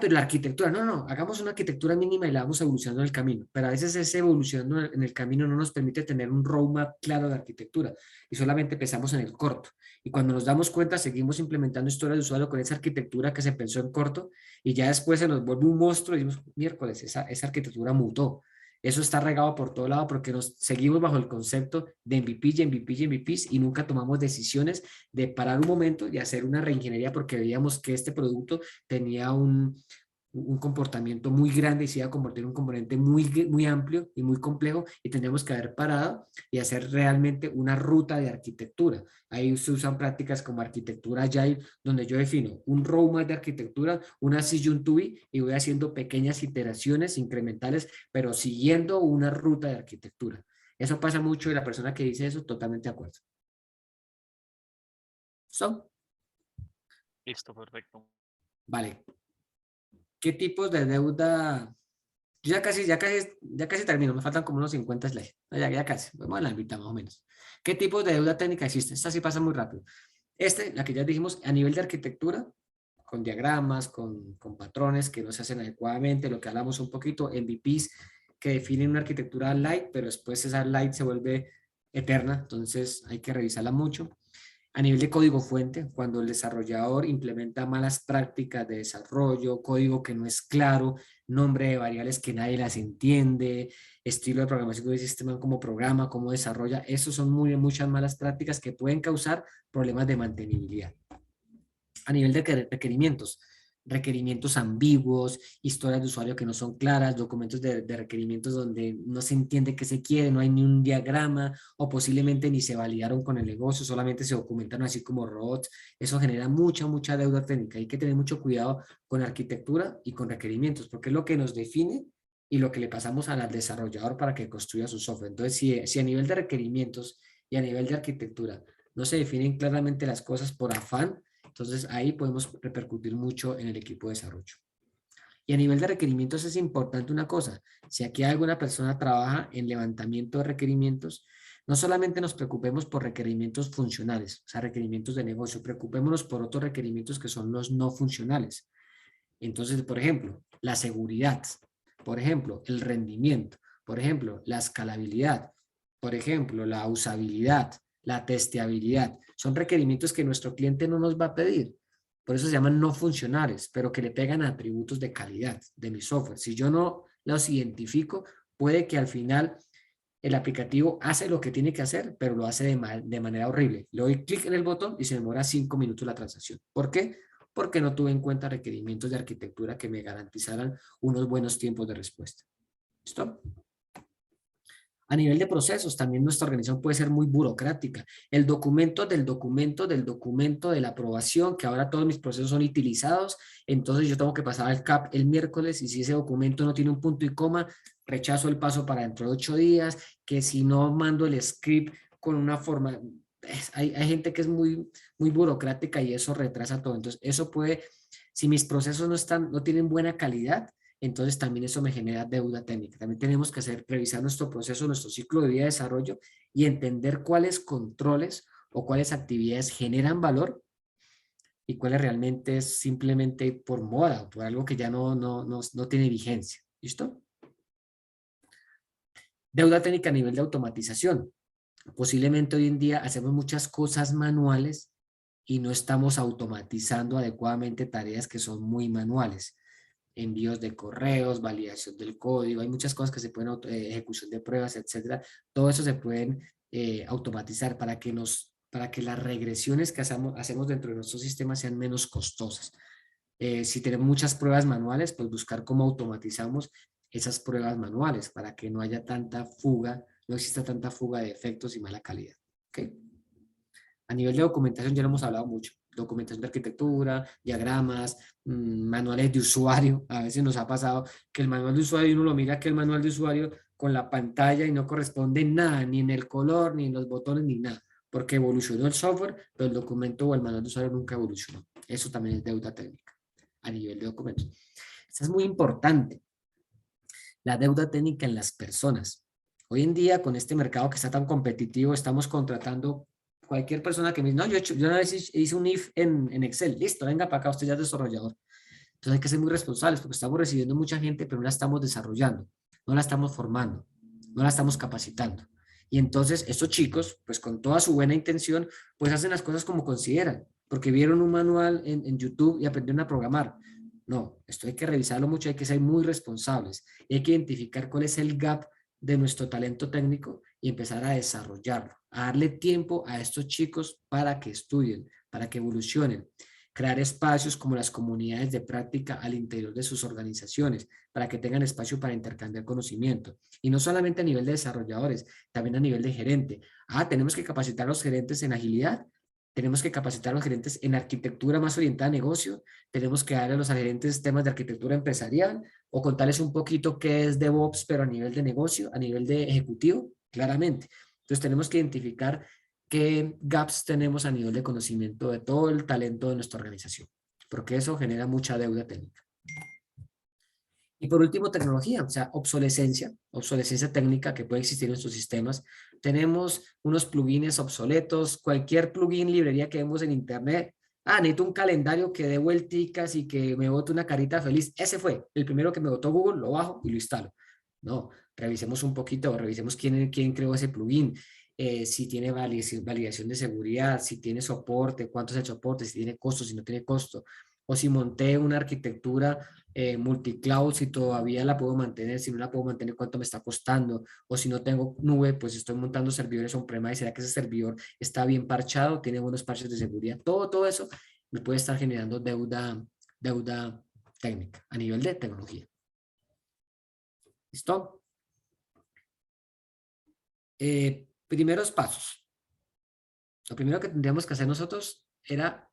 Pero la arquitectura, no, hagamos una arquitectura mínima y la vamos evolucionando en el camino. Pero a veces ese evolucionando en el camino no nos permite tener un roadmap claro de arquitectura y solamente pensamos en el corto. Y cuando nos damos cuenta, seguimos implementando historias de usuario con esa arquitectura que se pensó en corto y ya después se nos vuelve un monstruo y decimos, miércoles, esa arquitectura mutó. Eso está regado por todo lado porque nos seguimos bajo el concepto de MVP y MVP y MVPs y nunca tomamos decisiones de parar un momento y hacer una reingeniería porque veíamos que este producto tenía un comportamiento muy grande y se iba a convertir en un componente muy amplio y muy complejo y tendríamos que haber parado y hacer realmente una ruta de arquitectura. Ahí se usan prácticas como arquitectura agile, donde yo defino un roadmap de arquitectura, una silluntubi y voy haciendo pequeñas iteraciones incrementales, pero siguiendo una ruta de arquitectura. Eso pasa mucho y la persona que dice eso, totalmente de acuerdo. Listo, perfecto. Vale. ¿Qué tipos de deuda? Yo ya casi termino, me faltan como unos 50 slides. Ya casi, vamos a la mitad más o menos. ¿Qué tipos de deuda técnica existen? Esta sí pasa muy rápido. La que ya dijimos, a nivel de arquitectura, con diagramas, con patrones que no se hacen adecuadamente, lo que hablamos un poquito, MVPs que definen una arquitectura light, pero después esa light se vuelve eterna, entonces hay que revisarla mucho. A nivel de código fuente, cuando el desarrollador implementa malas prácticas de desarrollo, código que no es claro, nombre de variables que nadie las entiende, estilo de programación del sistema como programa, cómo desarrolla, esos son muchas malas prácticas que pueden causar problemas de mantenibilidad. A nivel de requerimientos ambiguos, historias de usuario que no son claras, documentos de requerimientos donde no se entiende qué se quiere, no hay ni un diagrama o posiblemente ni se validaron con el negocio, solamente se documentaron así como robots. Eso genera mucha deuda técnica. Hay que tener mucho cuidado con arquitectura y con requerimientos porque es lo que nos define y lo que le pasamos al desarrollador para que construya su software. Entonces, si a nivel de requerimientos y a nivel de arquitectura no se definen claramente las cosas por afán, entonces ahí podemos repercutir mucho en el equipo de desarrollo. Y a nivel de requerimientos es importante una cosa, si aquí alguna persona trabaja en levantamiento de requerimientos, no solamente nos preocupemos por requerimientos funcionales, o sea, requerimientos de negocio, preocupémonos por otros requerimientos que son los no funcionales. Entonces, por ejemplo, la seguridad, por ejemplo, el rendimiento, por ejemplo, la escalabilidad, por ejemplo, la usabilidad, la testeabilidad. Son requerimientos que nuestro cliente no nos va a pedir. Por eso se llaman no funcionales, pero que le pegan a atributos de calidad de mi software. Si yo no los identifico, puede que al final el aplicativo hace lo que tiene que hacer, pero lo hace de manera horrible. Le doy clic en el botón y se demora 5 minutos la transacción. ¿Por qué? Porque no tuve en cuenta requerimientos de arquitectura que me garantizaran unos buenos tiempos de respuesta. ¿Listo? A nivel de procesos, también nuestra organización puede ser muy burocrática. El documento del documento de la aprobación, que ahora todos mis procesos son utilizados, entonces yo tengo que pasar al CAP el miércoles y si ese documento no tiene un punto y coma, rechazo el paso para dentro de 8 días, que si no mando el script con una forma... Hay gente que es muy burocrática y eso retrasa todo. Entonces, eso puede, si mis procesos no tienen buena calidad, entonces también eso me genera deuda técnica. También tenemos que revisar nuestro proceso, nuestro ciclo de vida de desarrollo y entender cuáles controles o cuáles actividades generan valor y cuáles realmente es simplemente por moda o por algo que ya no tiene vigencia. ¿Listo? Deuda técnica a nivel de automatización. Posiblemente hoy en día hacemos muchas cosas manuales y no estamos automatizando adecuadamente tareas que son muy manuales. Envíos de correos, validación del código, hay muchas cosas que se pueden, ejecución de pruebas, etcétera. Todo eso se pueden automatizar, para que las regresiones que hacemos dentro de nuestros sistemas sean menos costosas. Si tenemos muchas pruebas manuales, pues buscar cómo automatizamos esas pruebas manuales para que no haya tanta fuga, no exista tanta fuga de efectos y mala calidad. ¿Okay? A nivel de documentación ya lo hemos hablado mucho. Documentación de arquitectura, diagramas, manuales de usuario. A veces nos ha pasado que el manual de usuario, uno lo mira que el manual de usuario con la pantalla y no corresponde en nada, ni en el color, ni en los botones, ni nada. Porque evolucionó el software, pero el documento o el manual de usuario nunca evolucionó. Eso también es deuda técnica a nivel de documentos. Esto es muy importante. La deuda técnica en las personas. Hoy en día, con este mercado que está tan competitivo, estamos contratando cualquier persona que me dice, no, yo una vez hice un if en Excel, listo, venga para acá, usted ya es desarrollador. Entonces hay que ser muy responsables porque estamos recibiendo mucha gente, pero no la estamos desarrollando, no la estamos formando, no la estamos capacitando. Y entonces estos chicos, pues con toda su buena intención, pues hacen las cosas como consideran, porque vieron un manual en YouTube y aprendieron a programar. No, esto hay que revisarlo mucho, hay que ser muy responsables. Hay que identificar cuál es el gap de nuestro talento técnico y empezar a desarrollarlo, a darle tiempo a estos chicos para que estudien, para que evolucionen. Crear espacios como las comunidades de práctica al interior de sus organizaciones, para que tengan espacio para intercambiar conocimiento. Y no solamente a nivel de desarrolladores, también a nivel de gerente. Tenemos que capacitar a los gerentes en agilidad, tenemos que capacitar a los gerentes en arquitectura más orientada a negocio, tenemos que darle a los gerentes temas de arquitectura empresarial o contarles un poquito qué es DevOps, pero a nivel de negocio, a nivel de ejecutivo, claramente. Entonces tenemos que identificar qué gaps tenemos a nivel de conocimiento de todo el talento de nuestra organización, porque eso genera mucha deuda técnica. Y por último, tecnología, o sea, obsolescencia técnica que puede existir en nuestros sistemas. Tenemos unos plugins obsoletos, cualquier plugin, librería que vemos en internet. Necesito un calendario que dé vuelticas y que me bote una carita feliz. Ese fue el primero que me botó Google, lo bajo y lo instalo. No, revisemos un poquito, revisemos quién creó ese plugin. Si tiene validación de seguridad, si tiene soporte, cuánto es el soporte, si tiene costo, si no tiene costo, o si monté una arquitectura multicloud, si todavía la puedo mantener, si no la puedo mantener, cuánto me está costando, o si no tengo nube, pues estoy montando servidores on-premise, ¿será que ese servidor está bien parchado, tiene buenos parches de seguridad? Todo eso me puede estar generando deuda técnica a nivel de tecnología. ¿Listo? Primeros pasos. Lo primero que tendríamos que hacer nosotros era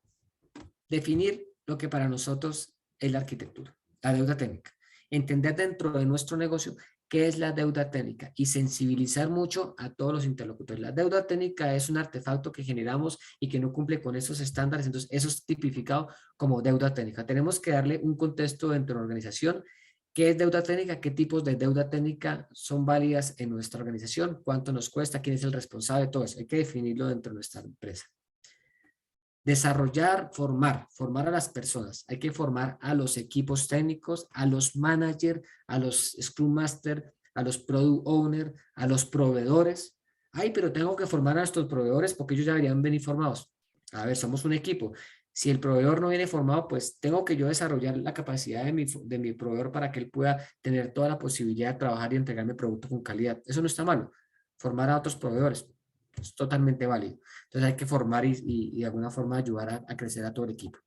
definir lo que para nosotros es la arquitectura, la deuda técnica. Entender dentro de nuestro negocio qué es la deuda técnica y sensibilizar mucho a todos los interlocutores. La deuda técnica es un artefacto que generamos y que no cumple con esos estándares, entonces eso es tipificado como deuda técnica. Tenemos que darle un contexto dentro de la organización. ¿Qué es deuda técnica? ¿Qué tipos de deuda técnica son válidas en nuestra organización? ¿Cuánto nos cuesta? ¿Quién es el responsable? Todo eso hay que definirlo dentro de nuestra empresa. Desarrollar, formar a las personas. Hay que formar a los equipos técnicos, a los managers, a los Scrum Master, a los Product Owner, a los proveedores. Pero tengo que formar a estos proveedores porque ellos ya deberían venir formados. A ver, somos un equipo. Si el proveedor no viene formado, pues tengo que yo desarrollar la capacidad de mi proveedor para que él pueda tener toda la posibilidad de trabajar y entregarme producto con calidad. Eso no está malo. Formar a otros proveedores es totalmente válido. Entonces hay que formar y de alguna forma ayudar a crecer a todo el equipo.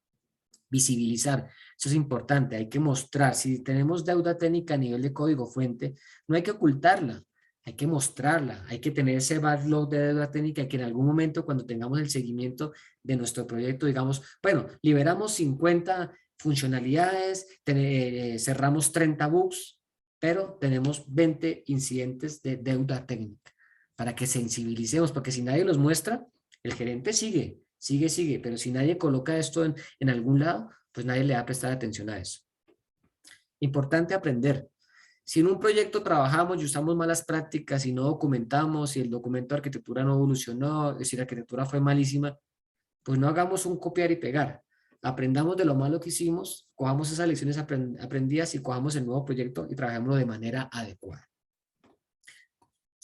Visibilizar, eso es importante, hay que mostrar. Si tenemos deuda técnica a nivel de código fuente, no hay que ocultarla, hay que mostrarla, hay que tener ese backlog de deuda técnica y que en algún momento cuando tengamos el seguimiento de nuestro proyecto, digamos, bueno, liberamos 50 funcionalidades, cerramos 30 bugs, pero tenemos 20 incidentes de deuda técnica. Para que sensibilicemos, porque si nadie los muestra, el gerente sigue, pero si nadie coloca esto en algún lado, pues nadie le va a prestar atención a eso. Importante aprender. Si en un proyecto trabajamos y usamos malas prácticas y no documentamos, si el documento de arquitectura no evolucionó, si la arquitectura fue malísima, pues no hagamos un copiar y pegar. Aprendamos de lo malo que hicimos, cojamos esas lecciones aprendidas y cojamos el nuevo proyecto y trabajémoslo de manera adecuada.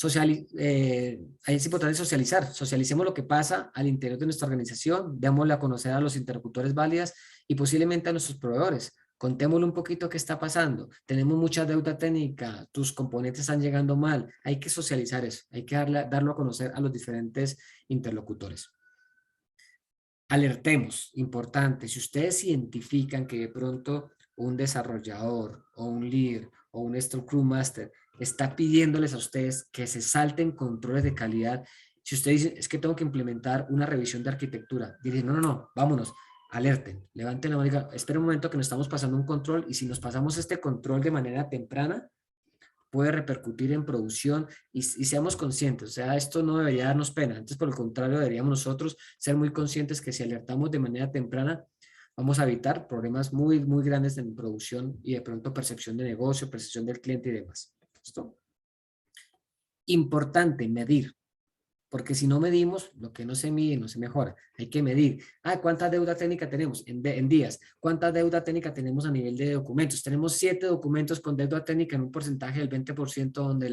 Es importante socializar. Socialicemos lo que pasa al interior de nuestra organización, démosle a conocer a los interlocutores válidas y posiblemente a nuestros proveedores. contémosle un poquito qué está pasando, tenemos mucha deuda técnica, tus componentes están llegando mal, hay que socializar eso, hay que darlo a conocer a los diferentes interlocutores. Alertemos, importante, si ustedes identifican que de pronto un desarrollador o un líder o un Scrum Master está pidiéndoles a ustedes que se salten controles de calidad, si ustedes dicen, es que tengo que implementar una revisión de arquitectura, dicen, no, vámonos, alerten, levanten la mano y digan, espera un momento que nos estamos pasando un control y si nos pasamos este control de manera temprana, puede repercutir en producción y seamos conscientes, o sea, esto no debería darnos pena, antes por el contrario deberíamos nosotros ser muy conscientes que si alertamos de manera temprana, vamos a evitar problemas muy grandes en producción y de pronto percepción de negocio, percepción del cliente y demás. ¿Listo? Importante, medir. Porque si no medimos, lo que no se mide no se mejora. Hay que medir. ¿Cuánta deuda técnica tenemos? En días. ¿Cuánta deuda técnica tenemos a nivel de documentos? Tenemos 7 documentos con deuda técnica en un porcentaje del 20%, donde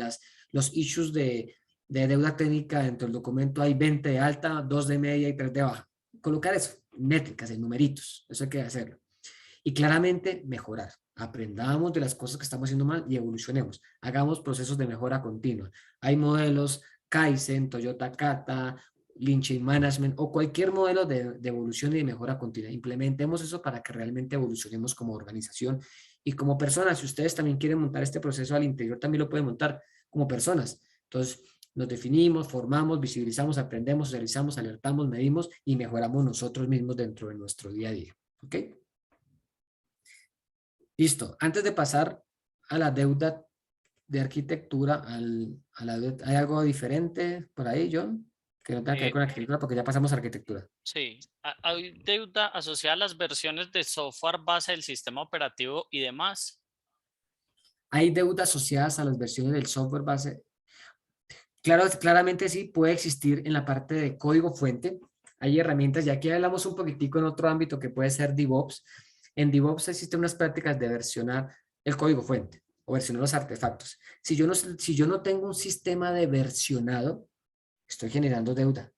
los issues de deuda técnica dentro del documento hay 20 de alta, 2 de media y 3 de baja. Colocar eso, métricas, en numeritos. Eso hay que hacerlo. Y claramente mejorar. Aprendamos de las cosas que estamos haciendo mal y evolucionemos. Hagamos procesos de mejora continua. Hay modelos Kaizen, Toyota Kata, Lean Chain Management o cualquier modelo de evolución y de mejora continua. Implementemos eso para que realmente evolucionemos como organización y como personas. Si ustedes también quieren montar este proceso al interior, también lo pueden montar como personas. Entonces, nos definimos, formamos, visibilizamos, aprendemos, realizamos, alertamos, medimos y mejoramos nosotros mismos dentro de nuestro día a día. ¿Ok? Listo. Antes de pasar a la deuda de arquitectura, ¿hay algo diferente por ahí, John? Que no tenga que ver con arquitectura, porque ya pasamos a arquitectura. Sí, hay deuda asociada a las versiones de software base del sistema operativo y demás. ¿Hay deudas asociadas a las versiones del software base? Claramente sí, puede existir en la parte de código fuente. Hay herramientas, y aquí hablamos un poquitico en otro ámbito que puede ser DevOps. En DevOps existen unas prácticas de versionar el código fuente o versionar los artefactos. Si yo no tengo un sistema de versionado, estoy generando deuda.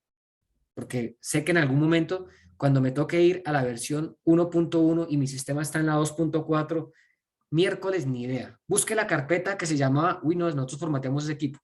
Porque sé que en algún momento, cuando me toque ir a la versión 1.1 y mi sistema está en la 2.4, miércoles ni idea. Busque la carpeta que se llamaba, nosotros formateamos ese equipo.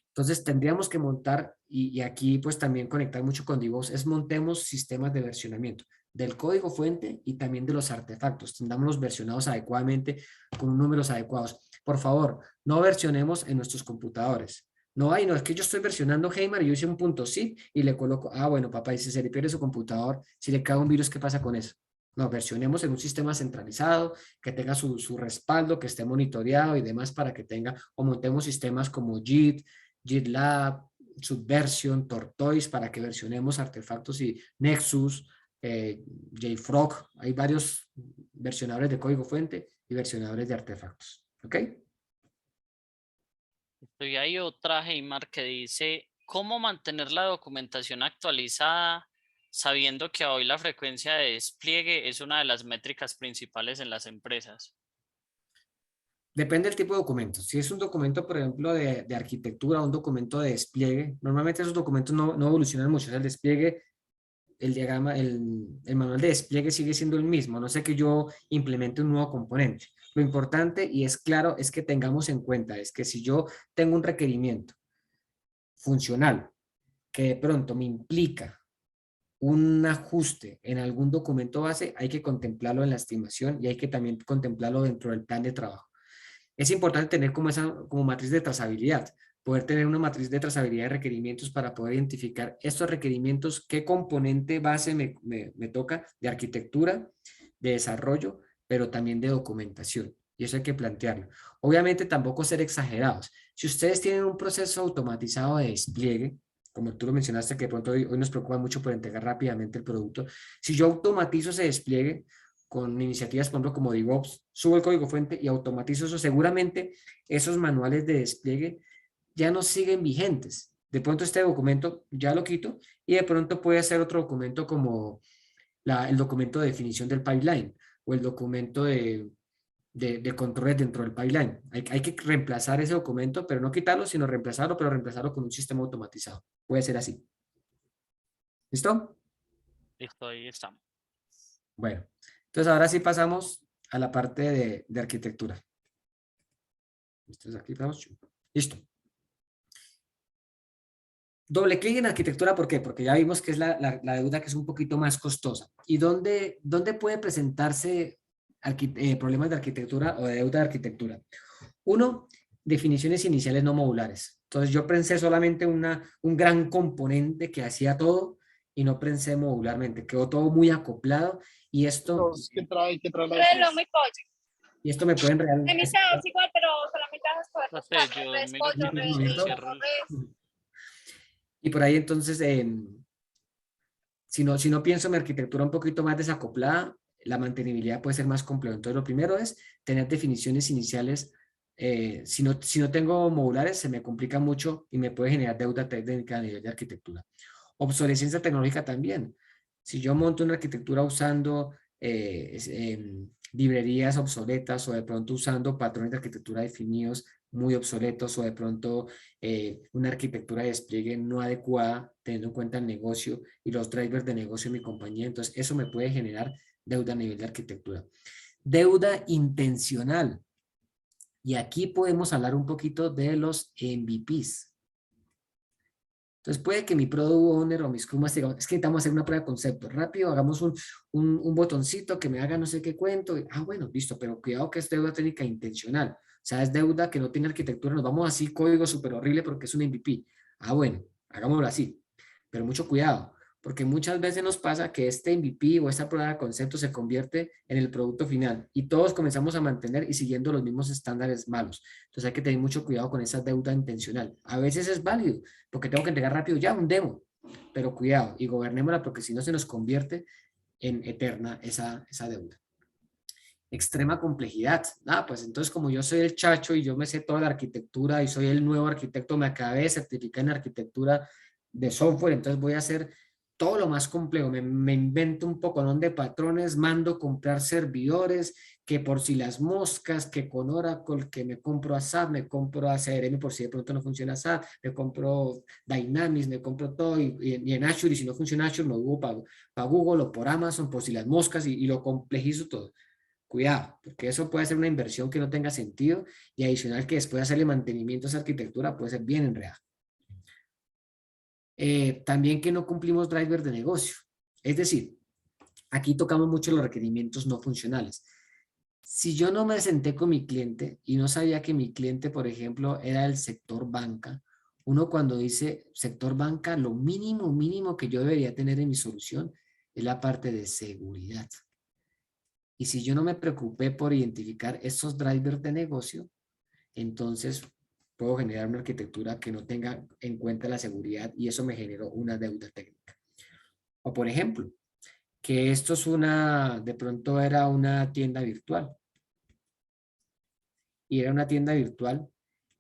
Entonces tendríamos que montar, y aquí pues también conectar mucho con DevOps, es montemos sistemas de versionamiento del código fuente y también de los artefactos. Tendámoslos versionados adecuadamente con números adecuados. Por favor, no versionemos en nuestros computadores. No, es que yo estoy versionando Heimer y yo hice un .zip y le coloco, bueno, papá, y si se le pierde su computador, si le cae un virus, ¿qué pasa con eso? No, versionemos en un sistema centralizado, que tenga su respaldo, que esté monitoreado y demás para que tenga, o montemos sistemas como JIT, GitLab, Subversion, Tortoise, para que versionemos artefactos y Nexus, JFrog, hay varios versionadores de código fuente y versionadores de artefactos. ¿Ok? Y hay otra, Heimar, que dice, ¿cómo mantener la documentación actualizada sabiendo que hoy la frecuencia de despliegue es una de las métricas principales en las empresas? Depende del tipo de documento. Si es un documento, por ejemplo, de arquitectura, un documento de despliegue, normalmente esos documentos no evolucionan mucho. O sea, el despliegue, el diagrama, el manual de despliegue sigue siendo el mismo. No sé que yo implemente un nuevo componente. Lo importante, y es claro, es que tengamos en cuenta, es que si yo tengo un requerimiento funcional que de pronto me implica un ajuste en algún documento base, hay que contemplarlo en la estimación y hay que también contemplarlo dentro del plan de trabajo. Es importante tener como matriz de trazabilidad, poder tener una matriz de trazabilidad de requerimientos para poder identificar estos requerimientos, qué componente base me toca de arquitectura, de desarrollo, pero también de documentación. Y eso hay que plantearlo. Obviamente tampoco ser exagerados. Si ustedes tienen un proceso automatizado de despliegue, como tú lo mencionaste, que de pronto hoy nos preocupa mucho por entregar rápidamente el producto, si yo automatizo ese despliegue, con iniciativas, por ejemplo, como DevOps, subo el código fuente y automatizo eso, seguramente esos manuales de despliegue ya no siguen vigentes. De pronto este documento ya lo quito y de pronto puede ser otro documento como el documento de definición del pipeline o el documento de controles dentro del pipeline. Hay que reemplazar ese documento, pero no quitarlo, sino reemplazarlo, pero reemplazarlo con un sistema automatizado. Puede ser así. ¿Listo? Listo, ahí estamos. Bueno, entonces ahora sí pasamos a la parte de arquitectura. Entonces aquí vamos. Listo. Doble clic en arquitectura, ¿por qué? Porque ya vimos que es la deuda que es un poquito más costosa. ¿Y dónde puede presentarse problemas de arquitectura o de deuda de arquitectura? Uno, definiciones iniciales no modulares. Entonces yo pensé solamente un gran componente que hacía todo y no pensé modularmente. Quedó todo muy acoplado y esto... ¿Qué trae la Y esto me puede enredar. es igual, pero solamente vas a Profe, yo miro que si cierro Y por ahí entonces, si no pienso mi arquitectura un poquito más desacoplada, la mantenibilidad puede ser más compleja. Entonces lo primero es tener definiciones iniciales. Si no tengo modulares, se me complica mucho y me puede generar deuda técnica a nivel de arquitectura. Obsolescencia tecnológica también. Si yo monto una arquitectura usando librerías obsoletas o de pronto usando patrones de arquitectura definidos muy obsoletos o de pronto una arquitectura de despliegue no adecuada teniendo en cuenta el negocio y los drivers de negocio de mi compañía, entonces eso me puede generar deuda a nivel de arquitectura. Deuda intencional. Y aquí podemos hablar un poquito de los MVPs. Entonces puede que mi Product Owner o mis Scrum Master digan, es que necesitamos hacer una prueba de concepto. Rápido, hagamos un botoncito que me haga no sé qué cuento. Bueno, listo, pero cuidado que es deuda técnica intencional. O sea, es deuda que no tiene arquitectura. Nos vamos así, código súper horrible porque es un MVP. Bueno, hagámoslo así. Pero mucho cuidado, porque muchas veces nos pasa que este MVP o esta prueba de concepto se convierte en el producto final y todos comenzamos a mantener y siguiendo los mismos estándares malos. Entonces hay que tener mucho cuidado con esa deuda intencional. A veces es válido, porque tengo que entregar rápido ya un demo, pero cuidado y gobernémosla porque si no se nos convierte en eterna esa deuda. Extrema complejidad. Pues entonces como yo soy el chacho y yo me sé toda la arquitectura y soy el nuevo arquitecto, me acabé de certificar en arquitectura de software, entonces voy a hacer todo lo más complejo, me invento un poconón de patrones, mando comprar servidores, que por si las moscas, que con Oracle, que me compro a SAP, me compro a CRM por si de pronto no funciona SAP, me compro Dynamics, me compro todo y en Azure, y si no funciona Azure, me voy para Google o por Amazon, por si las moscas y lo complejizo todo. Cuidado, porque eso puede ser una inversión que no tenga sentido y adicional que después de hacerle mantenimiento a esa arquitectura puede ser bien enredada. También que no cumplimos drivers de negocio. Es decir, aquí tocamos mucho los requerimientos no funcionales. Si yo no me senté con mi cliente y no sabía que mi cliente, por ejemplo, era del sector banca, uno cuando dice sector banca, lo mínimo que yo debería tener en mi solución es la parte de seguridad. Y si yo no me preocupé por identificar esos drivers de negocio, entonces puedo generar una arquitectura que no tenga en cuenta la seguridad y eso me generó una deuda técnica. O por ejemplo, que esto es de pronto era una tienda virtual. Y era una tienda virtual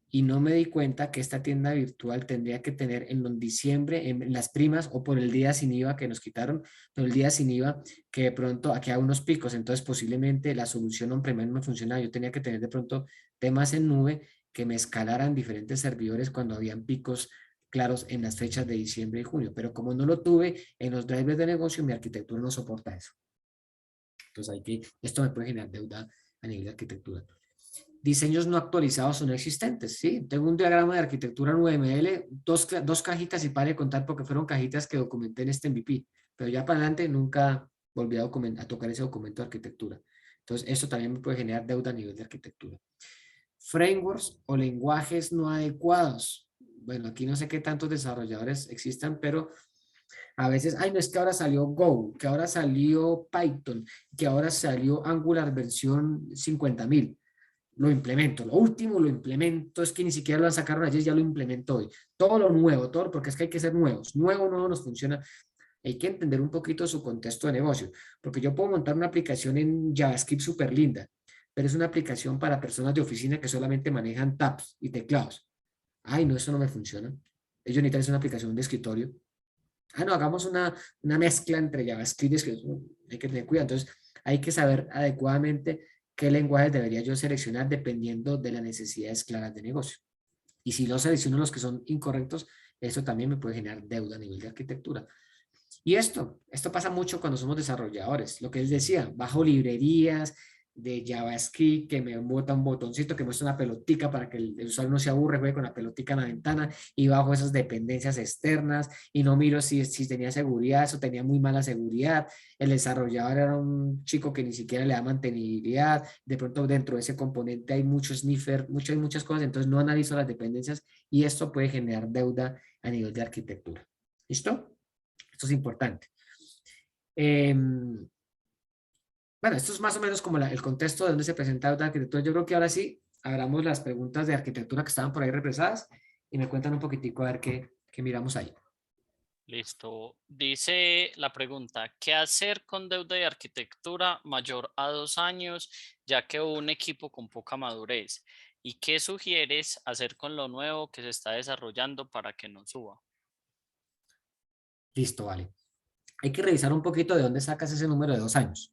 y no me di cuenta que esta tienda virtual tendría que tener en diciembre, en las primas o por el día sin IVA que nos quitaron, pero el día sin IVA que de pronto aquí hay unos picos, entonces posiblemente la solución on-premise no me funcionaba. Yo tenía que tener de pronto temas en nube que me escalaran diferentes servidores cuando habían picos claros en las fechas de diciembre y junio, pero como no lo tuve en los drivers de negocio, mi arquitectura no soporta eso. Entonces esto me puede generar deuda a nivel de arquitectura. Diseños no actualizados o no existentes, ¿sí? Tengo un diagrama de arquitectura en UML, dos cajitas y para de contar porque fueron cajitas que documenté en este MVP, pero ya para adelante nunca volví a tocar ese documento de arquitectura. Entonces, eso también me puede generar deuda a nivel de arquitectura. Frameworks o lenguajes no adecuados. Bueno, aquí no sé qué tantos desarrolladores existan, pero a veces, no es que ahora salió Go, que ahora salió Python, que ahora salió Angular versión 50.000. Lo implemento, lo último lo implemento, es que ni siquiera lo sacaron ayer, ya lo implemento hoy. Todo lo nuevo, porque es que hay que ser nuevos. Nuevo no nos funciona. Hay que entender un poquito su contexto de negocio, porque yo puedo montar una aplicación en JavaScript súper linda, pero es una aplicación para personas de oficina que solamente manejan tabs y teclados. No, eso no me funciona. Ellos necesitan una aplicación de escritorio. No, hagamos una mezcla entre JavaScript y escritorio. Hay que tener cuidado. Entonces, hay que saber adecuadamente qué lenguajes debería yo seleccionar dependiendo de las necesidades claras de negocio. Y si no selecciono los que son incorrectos, eso también me puede generar deuda a nivel de arquitectura. Y esto pasa mucho cuando somos desarrolladores. Lo que les decía, bajo librerías, de JavaScript, que me bota un botoncito, que muestra una pelotica para que el usuario no se aburre, juegue con la pelotica en la ventana, y bajo esas dependencias externas, y no miro si tenía seguridad, eso tenía muy mala seguridad, el desarrollador era un chico que ni siquiera le da mantenibilidad, de pronto dentro de ese componente hay muchos sniffer, muchas cosas, entonces no analizo las dependencias, y esto puede generar deuda a nivel de arquitectura. ¿Listo? Esto es importante. Bueno, esto es más o menos como el contexto de donde se presenta la arquitectura. Yo creo que ahora sí, abramos las preguntas de arquitectura que estaban por ahí represadas y me cuentan un poquitico a ver qué miramos ahí. Listo. Dice la pregunta, ¿qué hacer con deuda de arquitectura mayor a 2 años, ya que hubo un equipo con poca madurez? ¿Y qué sugieres hacer con lo nuevo que se está desarrollando para que no suba? Listo, vale. Hay que revisar un poquito de dónde sacas ese número de 2 años.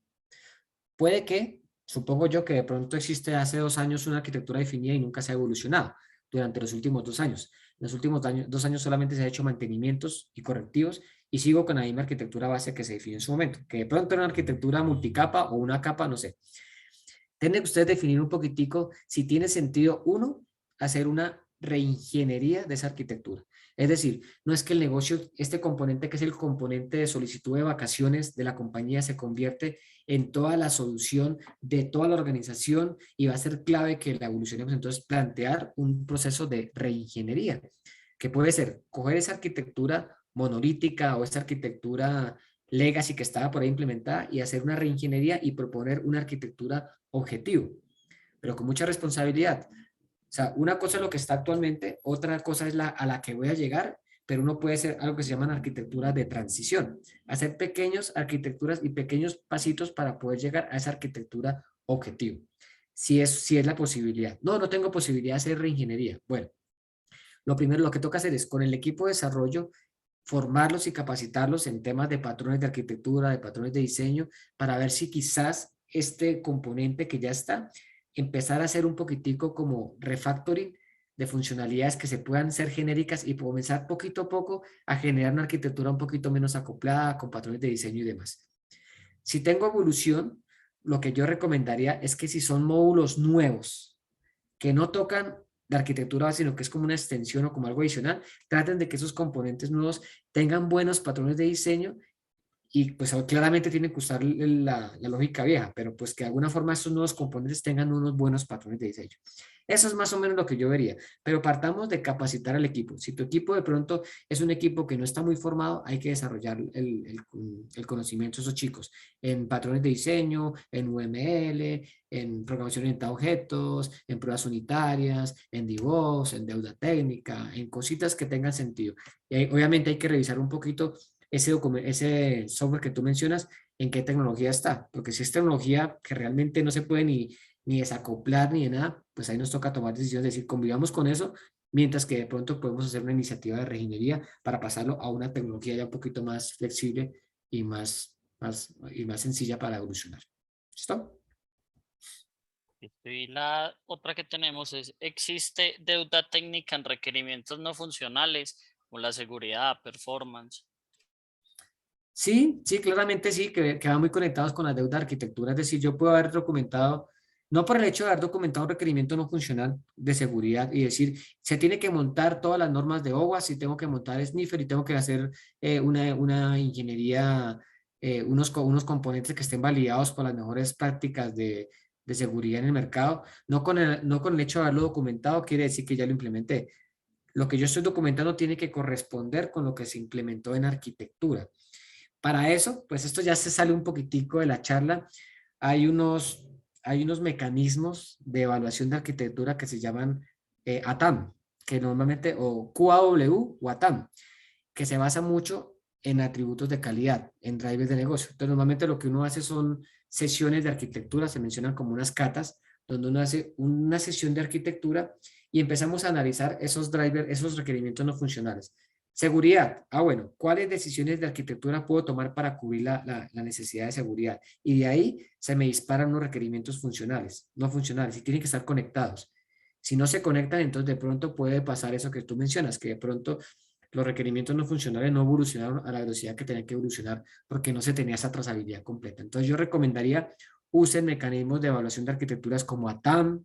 Puede que, supongo yo, que de pronto existe hace 2 años una arquitectura definida y nunca se ha evolucionado durante los últimos 2 años. En los últimos 2 años solamente se ha hecho mantenimientos y correctivos y sigo con la misma arquitectura base que se definió en su momento, que de pronto era una arquitectura multicapa o una capa, no sé. Tienen que ustedes definir un poquitico si tiene sentido, uno, hacer una reingeniería de esa arquitectura. Es decir, no es que el negocio, este componente que es el componente de solicitud de vacaciones de la compañía se convierte en toda la solución de toda la organización y va a ser clave que la evolucionemos. Entonces, plantear un proceso de reingeniería, que puede ser coger esa arquitectura monolítica o esa arquitectura legacy que estaba por ahí implementada y hacer una reingeniería y proponer una arquitectura objetivo, pero con mucha responsabilidad. O sea, una cosa es lo que está actualmente, otra cosa es a la que voy a llegar, pero uno puede hacer algo que se llaman arquitecturas de transición, hacer pequeñas arquitecturas y pequeños pasitos para poder llegar a esa arquitectura objetivo. Si es la posibilidad. No tengo posibilidad de hacer reingeniería. Bueno, lo primero, lo que toca hacer es con el equipo de desarrollo, formarlos y capacitarlos en temas de patrones de arquitectura, de patrones de diseño, para ver si quizás este componente que ya está, empezar a hacer un poquitico como refactoring de funcionalidades que se puedan ser genéricas y comenzar poquito a poco a generar una arquitectura un poquito menos acoplada con patrones de diseño y demás. Si tengo evolución, lo que yo recomendaría es que si son módulos nuevos que no tocan de arquitectura, sino que es como una extensión o como algo adicional, traten de que esos componentes nuevos tengan buenos patrones de diseño y pues claramente tienen que usar la lógica vieja, pero pues que de alguna forma esos nuevos componentes tengan unos buenos patrones de diseño. Eso es más o menos lo que yo vería, pero partamos de capacitar al equipo. Si tu equipo de pronto es un equipo que no está muy formado, hay que desarrollar el conocimiento de esos chicos en patrones de diseño, en UML, en programación orientada a objetos, en pruebas unitarias, en DevOps, en deuda técnica, en cositas que tengan sentido. Y obviamente hay que revisar un poquito ese software que tú mencionas, en qué tecnología está, porque si es tecnología que realmente no se puede ni desacoplar ni de nada, pues ahí nos toca tomar decisiones, es decir, convivamos con eso, mientras que de pronto podemos hacer una iniciativa de reingeniería para pasarlo a una tecnología ya un poquito más flexible y más sencilla para evolucionar. ¿Listo? Y la otra que tenemos es, ¿existe deuda técnica en requerimientos no funcionales como la seguridad, performance? Sí, claramente sí, que van muy conectados con la deuda de arquitectura. Es decir, yo puedo haber documentado, no por el hecho de haber documentado un requerimiento no funcional de seguridad y decir, se tiene que montar todas las normas de OWASP y tengo que montar sniffer y tengo que hacer una ingeniería, unos componentes que estén validados por las mejores prácticas de seguridad en el mercado. No con el hecho de haberlo documentado quiere decir que ya lo implementé. Lo que yo estoy documentando tiene que corresponder con lo que se implementó en arquitectura. Para eso, pues esto ya se sale un poquitico de la charla. Hay unos mecanismos de evaluación de arquitectura que se llaman ATAM, que normalmente, o QAW o ATAM, que se basa mucho en atributos de calidad, en drivers de negocio. Entonces, normalmente lo que uno hace son sesiones de arquitectura, se mencionan como unas catas, donde uno hace una sesión de arquitectura y empezamos a analizar esos drivers, esos requerimientos no funcionales. Seguridad. Bueno, ¿cuáles decisiones de arquitectura puedo tomar para cubrir la necesidad de seguridad? Y de ahí se me disparan unos requerimientos funcionales, no funcionales, y tienen que estar conectados. Si no se conectan, entonces de pronto puede pasar eso que tú mencionas, que de pronto los requerimientos no funcionales no evolucionaron a la velocidad que tenían que evolucionar porque no se tenía esa trazabilidad completa. Entonces yo recomendaría usen mecanismos de evaluación de arquitecturas como ATAM,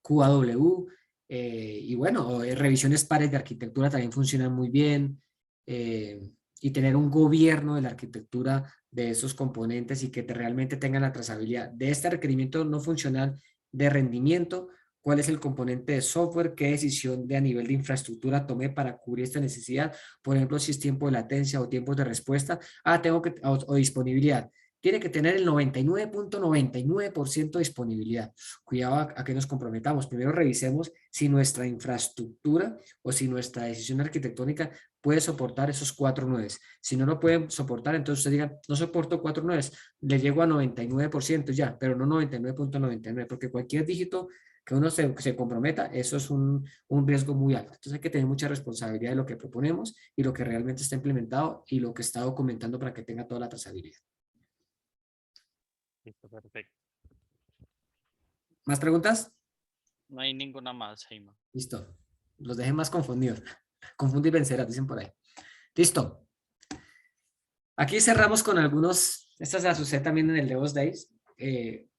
QAW, y bueno, revisiones pares de arquitectura también funcionan muy bien, y tener un gobierno de la arquitectura de esos componentes y que realmente tengan la trazabilidad de este requerimiento no funcional de rendimiento, cuál es el componente de software, qué decisión de a nivel de infraestructura tomé para cubrir esta necesidad, por ejemplo, si es tiempo de latencia o tiempos de respuesta, o disponibilidad. Tiene que tener el 99.99% de disponibilidad. Cuidado a que nos comprometamos. Primero revisemos si nuestra infraestructura o si nuestra decisión arquitectónica puede soportar esos 4 nueves. Si no lo pueden soportar, entonces usted diga, no soporto 4 nueves, le llego a 99% ya, pero no 99.99, porque cualquier dígito que uno se comprometa, eso es un riesgo muy alto. Entonces hay que tener mucha responsabilidad de lo que proponemos y lo que realmente está implementado y lo que está documentando para que tenga toda la trazabilidad. Listo, perfecto. ¿Más preguntas? No hay ninguna más, Jaime. Listo. Los dejé más confundidos. Confundir vencerás, dicen por ahí. Listo. Aquí cerramos con algunos, esta se la sucede también en el Devos Days,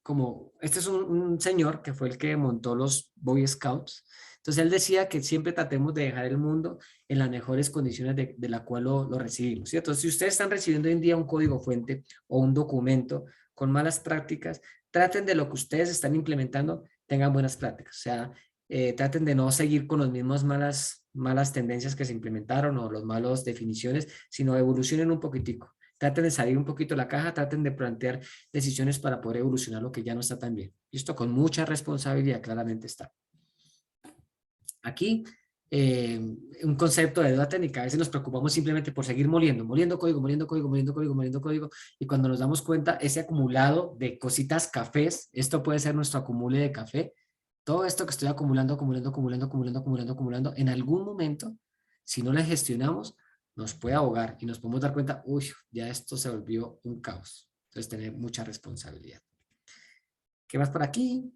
como este es un señor que fue el que montó los Boy Scouts. Entonces él decía que siempre tratemos de dejar el mundo en las mejores condiciones de la cual lo recibimos, ¿cierto? Si ustedes están recibiendo hoy en día un código fuente o un documento con malas prácticas, traten de lo que ustedes están implementando, tengan buenas prácticas. O sea, traten de no seguir con las mismas malas tendencias que se implementaron o las malas definiciones, sino evolucionen un poquitico. Traten de salir un poquito de la caja, traten de plantear decisiones para poder evolucionar lo que ya no está tan bien. Y esto con mucha responsabilidad claramente está. Aquí, un concepto de deuda técnica. A veces nos preocupamos simplemente por seguir moliendo código, y cuando nos damos cuenta, ese acumulado de cositas cafés, esto puede ser nuestro acumule de café, todo esto que estoy acumulando, en algún momento, si no la gestionamos, nos puede ahogar y nos podemos dar cuenta, uy, ya esto se volvió un caos. Entonces, tener mucha responsabilidad. ¿Qué más por aquí?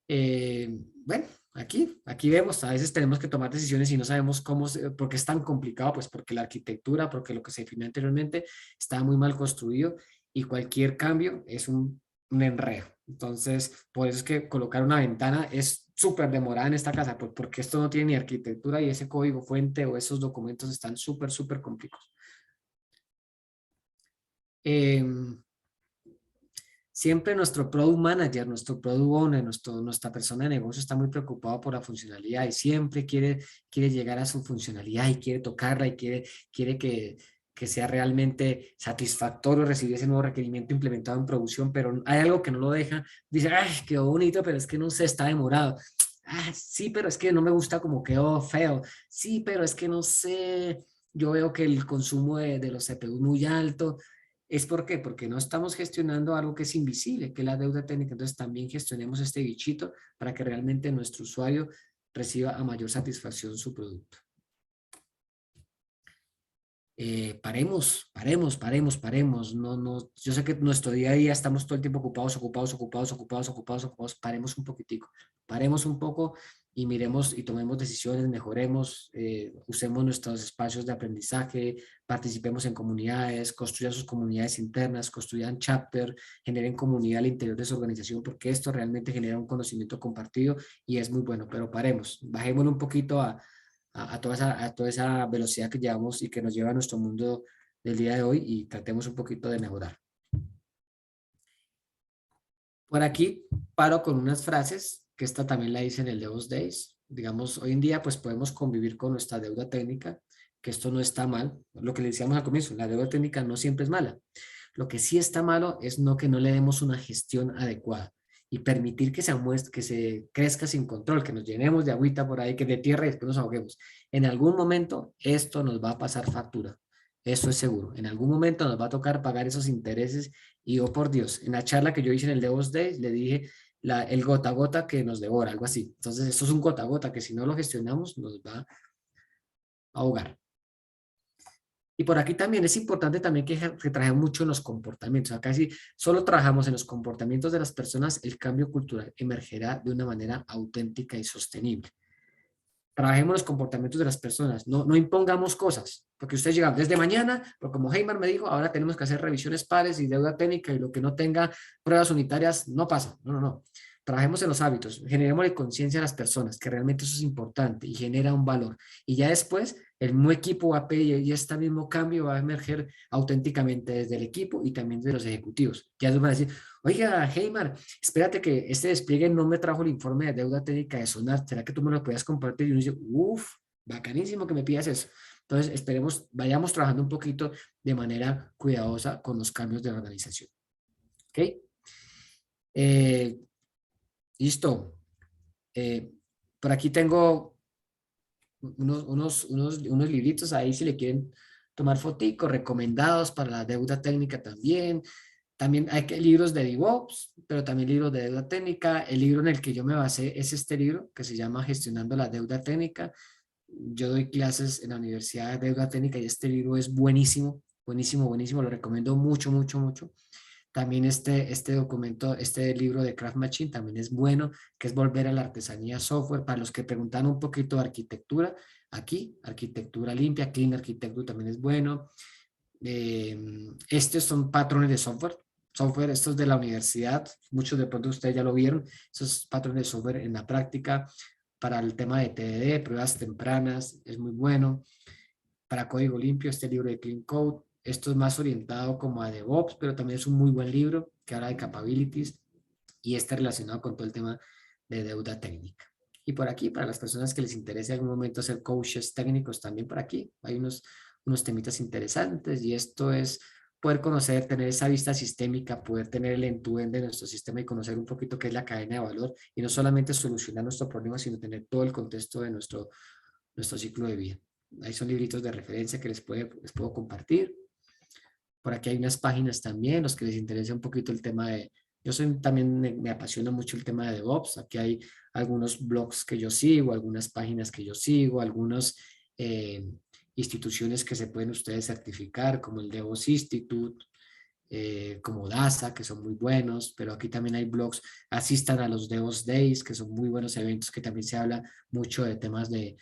Bueno, aquí vemos, a veces tenemos que tomar decisiones y no sabemos por qué es tan complicado, pues porque la arquitectura, porque lo que se definió anteriormente está muy mal construido y cualquier cambio es un enredo. Entonces, por eso es que colocar una ventana es súper demorada en esta casa, porque esto no tiene ni arquitectura y ese código fuente o esos documentos están súper complicados. Siempre nuestro product manager, nuestro product owner, nuestra persona de negocio está muy preocupado por la funcionalidad y siempre quiere llegar a su funcionalidad y quiere tocarla y quiere que sea realmente satisfactorio recibir ese nuevo requerimiento implementado en producción, pero hay algo que no lo deja. Dice, ay, quedó bonito, pero es que no sé, está demorado. Ah, sí, pero es que no me gusta como quedó feo. Sí, pero es que no sé, yo veo que el consumo de los CPU es muy alto. ¿Es por qué? Porque no estamos gestionando algo que es invisible, que es la deuda técnica. Entonces también gestionemos este bichito para que realmente nuestro usuario reciba a mayor satisfacción su producto. Paremos. No, yo sé que nuestro día a día estamos todo el tiempo ocupados. Paremos un poquitico. Paremos un poco y miremos y tomemos decisiones, mejoremos, usemos nuestros espacios de aprendizaje, participemos en comunidades, construyan sus comunidades internas, construyan chapter, generen comunidad al interior de su organización, porque esto realmente genera un conocimiento compartido y es muy bueno. Pero paremos, bajémosle un poquito a toda esa velocidad que llevamos y que nos lleva a nuestro mundo del día de hoy y tratemos un poquito de mejorar. Por aquí paro con unas frases, que esta también la hice en el Devos Days. Digamos, hoy en día pues podemos convivir con nuestra deuda técnica, que esto no está mal. Lo que le decíamos al comienzo, la deuda técnica no siempre es mala. Lo que sí está malo es que no le demos una gestión adecuada y permitir que se crezca sin control, que nos llenemos de agüita por ahí, que de tierra y después nos ahoguemos. En algún momento esto nos va a pasar factura. Eso es seguro. En algún momento nos va a tocar pagar esos intereses y, oh por Dios, en la charla que yo hice en el Devos Days, le dije el gota a gota que nos devora, algo así. Entonces, esto es un gota a gota que si no lo gestionamos nos va a ahogar. Y por aquí también es importante también que trabajemos mucho en los comportamientos. Acá si solo trabajamos en los comportamientos de las personas, el cambio cultural emergerá de una manera auténtica y sostenible. trabajemos los comportamientos de las personas, no impongamos cosas, porque ustedes llegan desde mañana, pero como Heimar me dijo, ahora tenemos que hacer revisiones pares y deuda técnica y lo que no tenga pruebas unitarias no pasa, no. Trabajemos en los hábitos, generemos conciencia a las personas, que realmente eso es importante y genera un valor. Y ya después, el mismo equipo va a pedir y este mismo cambio va a emerger auténticamente desde el equipo y también de los ejecutivos. Ya nos van a decir, oiga, Heimar, espérate que este despliegue no me trajo el informe de deuda técnica de Sonar, ¿será que tú me lo puedas compartir? Y uno dice, uff, bacanísimo que me pidas eso. Entonces, esperemos, vayamos trabajando un poquito de manera cuidadosa con los cambios de la organización. ¿Ok? Listo. Por aquí tengo unos libritos ahí si le quieren tomar foticos, recomendados para la deuda técnica también. También hay libros de DevOps, pero también libros de deuda técnica. El libro en el que yo me basé es este libro que se llama Gestionando la Deuda Técnica. Yo doy clases en la Universidad de Deuda Técnica y este libro es buenísimo, buenísimo. Lo recomiendo mucho. También este documento, este libro de Craft Machine también es bueno, que es volver a la artesanía software. Para los que preguntan un poquito de arquitectura, aquí, arquitectura limpia, Clean Architecture también es bueno. Estos son patrones de software, estos de la universidad, muchos de pronto ustedes ya lo vieron, esos patrones de software en la práctica. Para el tema de TDD, pruebas tempranas, es muy bueno. Para código limpio, este libro de Clean Code. Esto es más orientado como a DevOps, pero también es un muy buen libro que habla de capabilities y está relacionado con todo el tema de deuda técnica. Y por aquí, para las personas que les interese en algún momento hacer coaches técnicos, también por aquí hay unos temitas interesantes, y esto es poder conocer, tener esa vista sistémica, poder tener el end-to-end de nuestro sistema y conocer un poquito qué es la cadena de valor y no solamente solucionar nuestro problema, sino tener todo el contexto de nuestro ciclo de vida. Ahí son libritos de referencia que les puedo compartir. Por aquí hay unas páginas también, los que les interesa un poquito el tema de... también me apasiona mucho el tema de DevOps. Aquí hay algunos blogs que yo sigo, algunas páginas que yo sigo, algunas instituciones que se pueden ustedes certificar, como el DevOps Institute, como DASA, que son muy buenos, pero aquí también hay blogs, asistan a los DevOps Days, que son muy buenos eventos, que también se habla mucho de temas de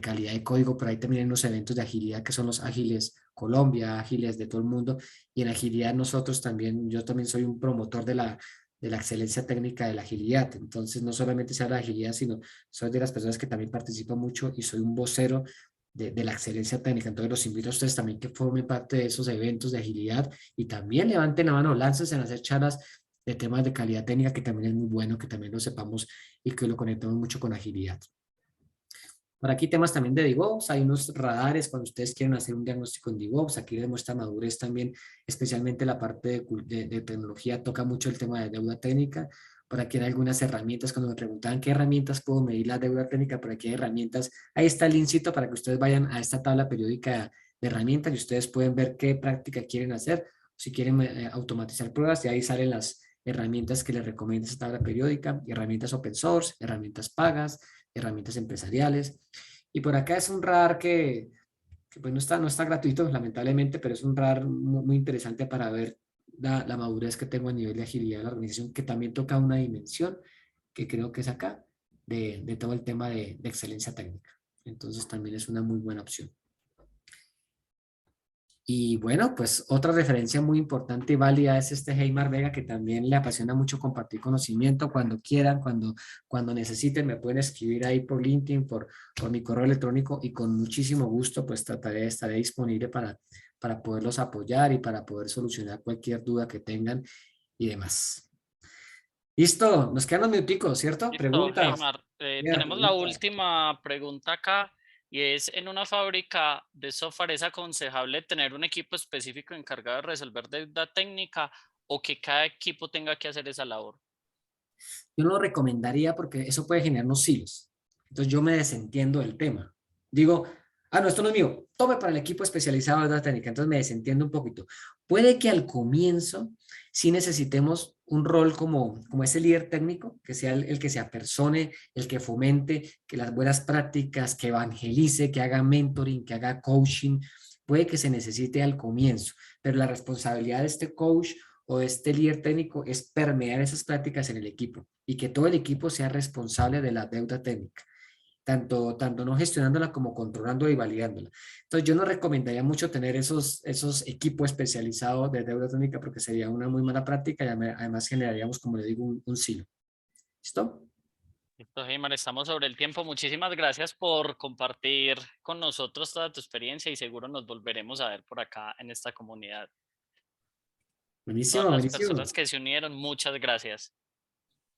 calidad de código, pero ahí también hay unos eventos de agilidad que son los Ágiles Colombia, Ágiles de todo el mundo, y en agilidad nosotros también, yo también soy un promotor de la excelencia técnica de la agilidad. Entonces no solamente se habla de agilidad, sino soy de las personas que también participan mucho y soy un vocero de la excelencia técnica. Entonces los invito a ustedes también que formen parte de esos eventos de agilidad y también levanten la mano, láncense en hacer charlas de temas de calidad técnica, que también es muy bueno, que también lo sepamos y que lo conectemos mucho con agilidad. Por aquí temas también de DevOps, hay unos radares cuando ustedes quieren hacer un diagnóstico en DevOps, aquí les muestra madurez también, especialmente la parte de tecnología, toca mucho el tema de deuda técnica. Por aquí hay algunas herramientas, cuando me preguntaban qué herramientas puedo medir la deuda técnica, por aquí hay herramientas, ahí está el linkcito para que ustedes vayan a esta tabla periódica de herramientas y ustedes pueden ver qué práctica quieren hacer, si quieren automatizar pruebas, y ahí salen las herramientas que les recomienda esta tabla periódica, herramientas open source, herramientas pagas, herramientas empresariales. Y por acá es un radar que pues no está gratuito, lamentablemente, pero es un radar muy interesante para ver la madurez que tengo a nivel de agilidad de la organización, que también toca una dimensión que creo que es acá, de todo el tema de excelencia técnica. Entonces también es una muy buena opción. Y bueno, pues otra referencia muy importante y válida es este Heimar Vega, que también le apasiona mucho compartir conocimiento. Cuando quieran, cuando necesiten, me pueden escribir ahí por LinkedIn, por mi correo electrónico, y con muchísimo gusto pues estaré disponible para poderlos apoyar y para poder solucionar cualquier duda que tengan y demás. Listo, nos quedan unos minuticos, ¿cierto? Listo, Preguntas. Heimar, tenemos la última pregunta acá. Y es, en una fábrica de software, ¿es aconsejable tener un equipo específico encargado de resolver deuda técnica o que cada equipo tenga que hacer esa labor? Yo no lo recomendaría porque eso puede generarnos silos. Entonces yo me desentiendo del tema. Digo, no, esto no es mío, tome para el equipo especializado de deuda técnica. Entonces me desentiendo un poquito. Puede que al comienzo sí necesitemos un rol como ese líder técnico, que sea el que se apersone, el que fomente que las buenas prácticas, que evangelice, que haga mentoring, que haga coaching. Puede que se necesite al comienzo, pero la responsabilidad de este coach o de este líder técnico es permear esas prácticas en el equipo y que todo el equipo sea responsable de la deuda técnica. tanto no gestionándola como controlándola y validándola. Entonces yo no recomendaría mucho tener esos equipos especializados de deuda técnica porque sería una muy mala práctica y además generaríamos, como le digo, un silo. ¿Listo? Listo, Heymar, estamos sobre el tiempo. Muchísimas gracias por compartir con nosotros toda tu experiencia y seguro nos volveremos a ver por acá en esta comunidad. Buenísimo, Todas las buenísimo. personas que se unieron, muchas gracias.